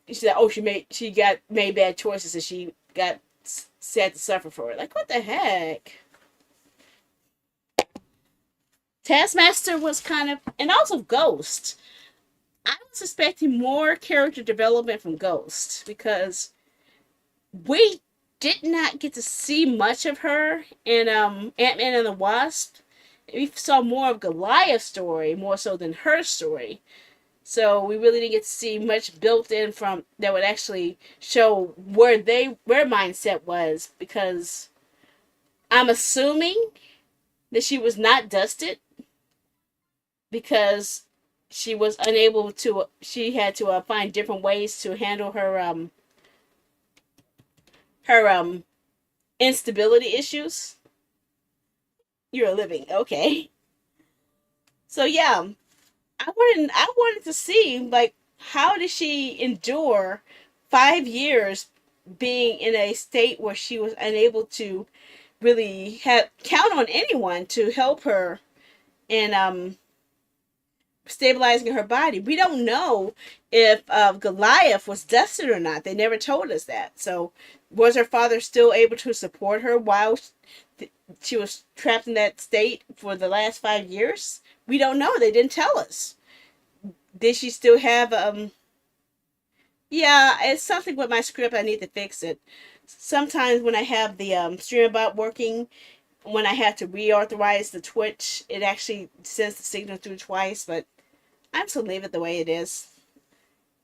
she said, oh, she got made bad choices and she got sad to suffer for it. Like, what the heck? Taskmaster was kind of, and also Ghost. I was expecting more character development from Ghost because we did not get to see much of her in Ant-Man and the Wasp. We saw more of Goliath's story more so than her story. So we really didn't get to see much built in from that would actually show where their mindset was, because I'm assuming that she was not dusted because she was unable to, she had to find different ways to handle her instability issues. You're living, okay. So yeah, I wanted to see, like, how did she endure 5 years being in a state where she was unable to really count on anyone to help her in stabilizing her body. We don't know if Goliath was dusted or not. They never told us that. So was her father still able to support her while she was trapped in that state for the last 5 years? We don't know. They didn't tell us. Did she still have yeah, it's something with my script. I need to fix it. Sometimes when I have the stream bot working, when I have to reauthorize the Twitch, it actually sends the signal through twice, but I'm just gonna leave it the way it is.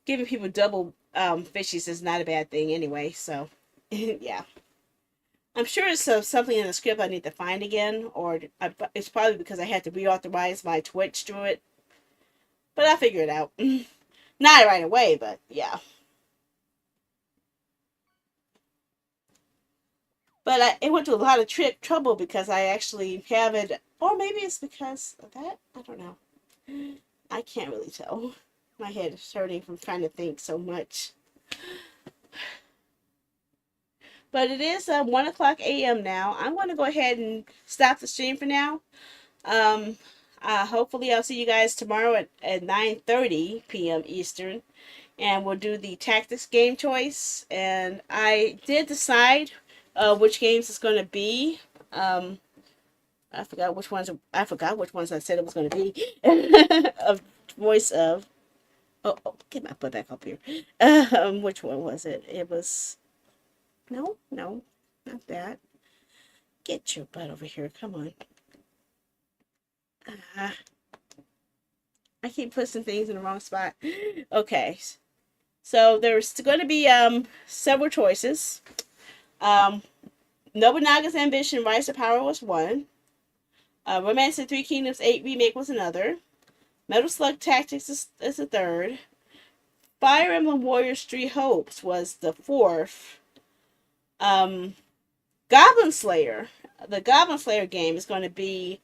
Giving people double fishies is not a bad thing anyway, so yeah. I'm sure it's something in the script I need to find again, or it's probably because I had to reauthorize my Twitch through it. But I'll figure it out. Not right away, but yeah. But it went to a lot of trouble because I actually have it, or maybe it's because of that. I don't know. I can't really tell. My head is hurting from trying to think so much. But it is 1 o'clock a.m. now. I'm going to go ahead and stop the stream for now. Hopefully I'll see you guys tomorrow at 9:30 p.m. Eastern. And we'll do the tactics game choice. And I did decide which games it's going to be. I forgot which ones I said it was going to be. A voice of. Oh, get my butt back up here. Which one was it? It was. No, not that. Get your butt over here. Come on. I keep pushing things in the wrong spot. Okay. So there's going to be several choices. Nobunaga's Ambition: Rise to Power was one. Romance of Three Kingdoms 8 Remake was another. Metal Slug Tactics is the third. Fire Emblem Warriors 3 Hopes was the fourth. Goblin Slayer. The Goblin Slayer game is going to be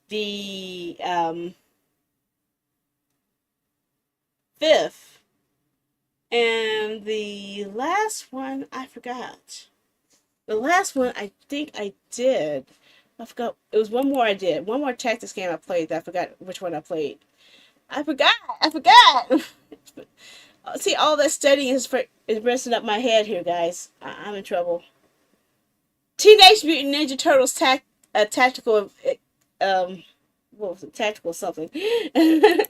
the fifth. And the last one, I forgot. The last one, I think I did. I forgot. It was one more I did. One more tactics game I played that I forgot which one I played. I forgot! See, all that studying is messing up my head here, guys. I'm in trouble. Teenage Mutant Ninja Turtles tactical, what was it? Tactical something. It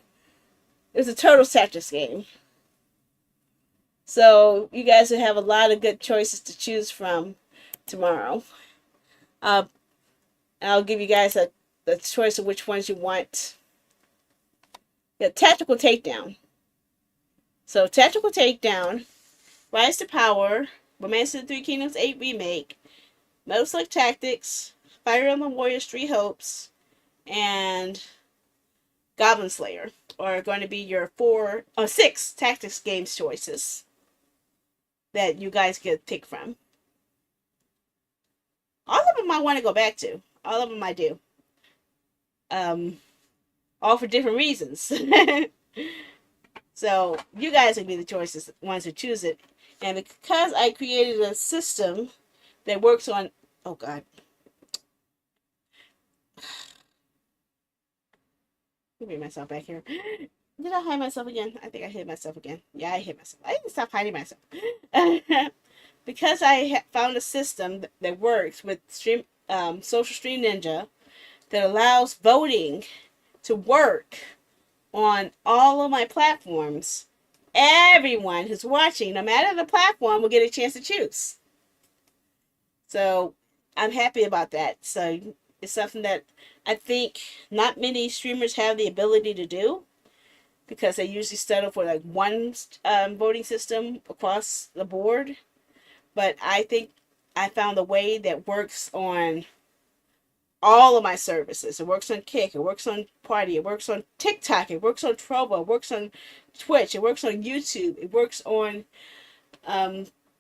was a Turtles tactics game. So you guys will have a lot of good choices to choose from tomorrow. I'll give you guys a choice of which ones you want. Yeah, Tactical Takedown. So Tactical Takedown, Rise to Power, Romancing the Three Kingdoms 8 Remake, Metal Slug Tactics, Fire Emblem Warriors 3 Hopes, and Goblin Slayer are going to be your 6 tactics games choices that you guys get pick from. All of them I want to go back to. All of them I do. All for different reasons. So you guys will be the choices, ones who choose it. And because I created a system that works on, oh God, let me bring myself back here. Did I hide myself again? I think I hid myself again. Yeah, I hid myself. I need to stop hiding myself. Because I found a system that works with Social Stream Ninja that allows voting to work on all of my platforms. Everyone who's watching, no matter the platform, will get a chance to choose. So I'm happy about that. So it's something that I think not many streamers have the ability to do, because they usually settle for like one voting system across the board. But I think I found a way that works on all of my services. It works on Kick, it works on Party, it works on TikTok, it works on Trovo, it works on Twitch, it works on YouTube, it works on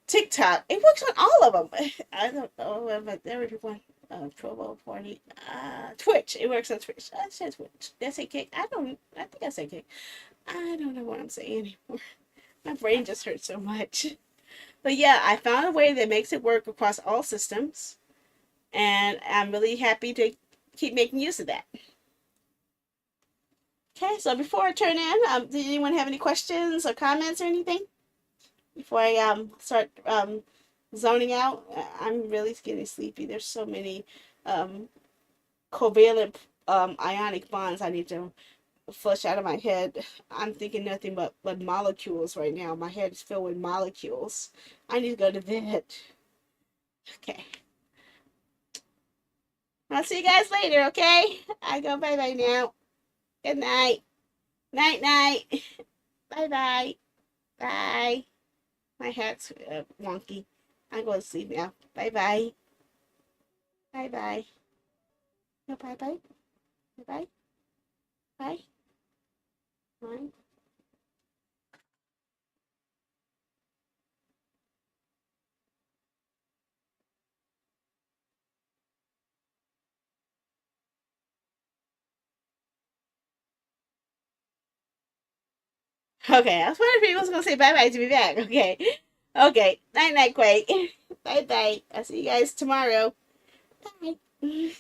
TikTok, it works on all of them. I don't know, but there were people on Trovo, Party, Twitch. It works on Twitch. I said Twitch. Did I say Kick? I think I said Kick. I don't know what I'm saying anymore. My brain just hurts so much. But yeah, I found a way that makes it work across all systems. And I'm really happy to keep making use of that. Okay, so before I turn in, did anyone have any questions or comments or anything? Before I start zoning out? I'm really getting sleepy. There's so many covalent ionic bonds I need to flush out of my head. I'm thinking nothing but molecules right now. My head is filled with molecules. I need to go to bed. Okay. I'll see you guys later, okay? I go bye-bye now. Good night. Night-night. Bye-bye. Bye. My hat's wonky. I'm going to sleep now. Bye-bye. Bye-bye. No, bye-bye. Bye-bye. Bye. Bye. Okay, I was wondering if he was going to say bye-bye to be back. Okay. Okay. Night-night, Quake. Bye-bye. I'll see you guys tomorrow. Bye.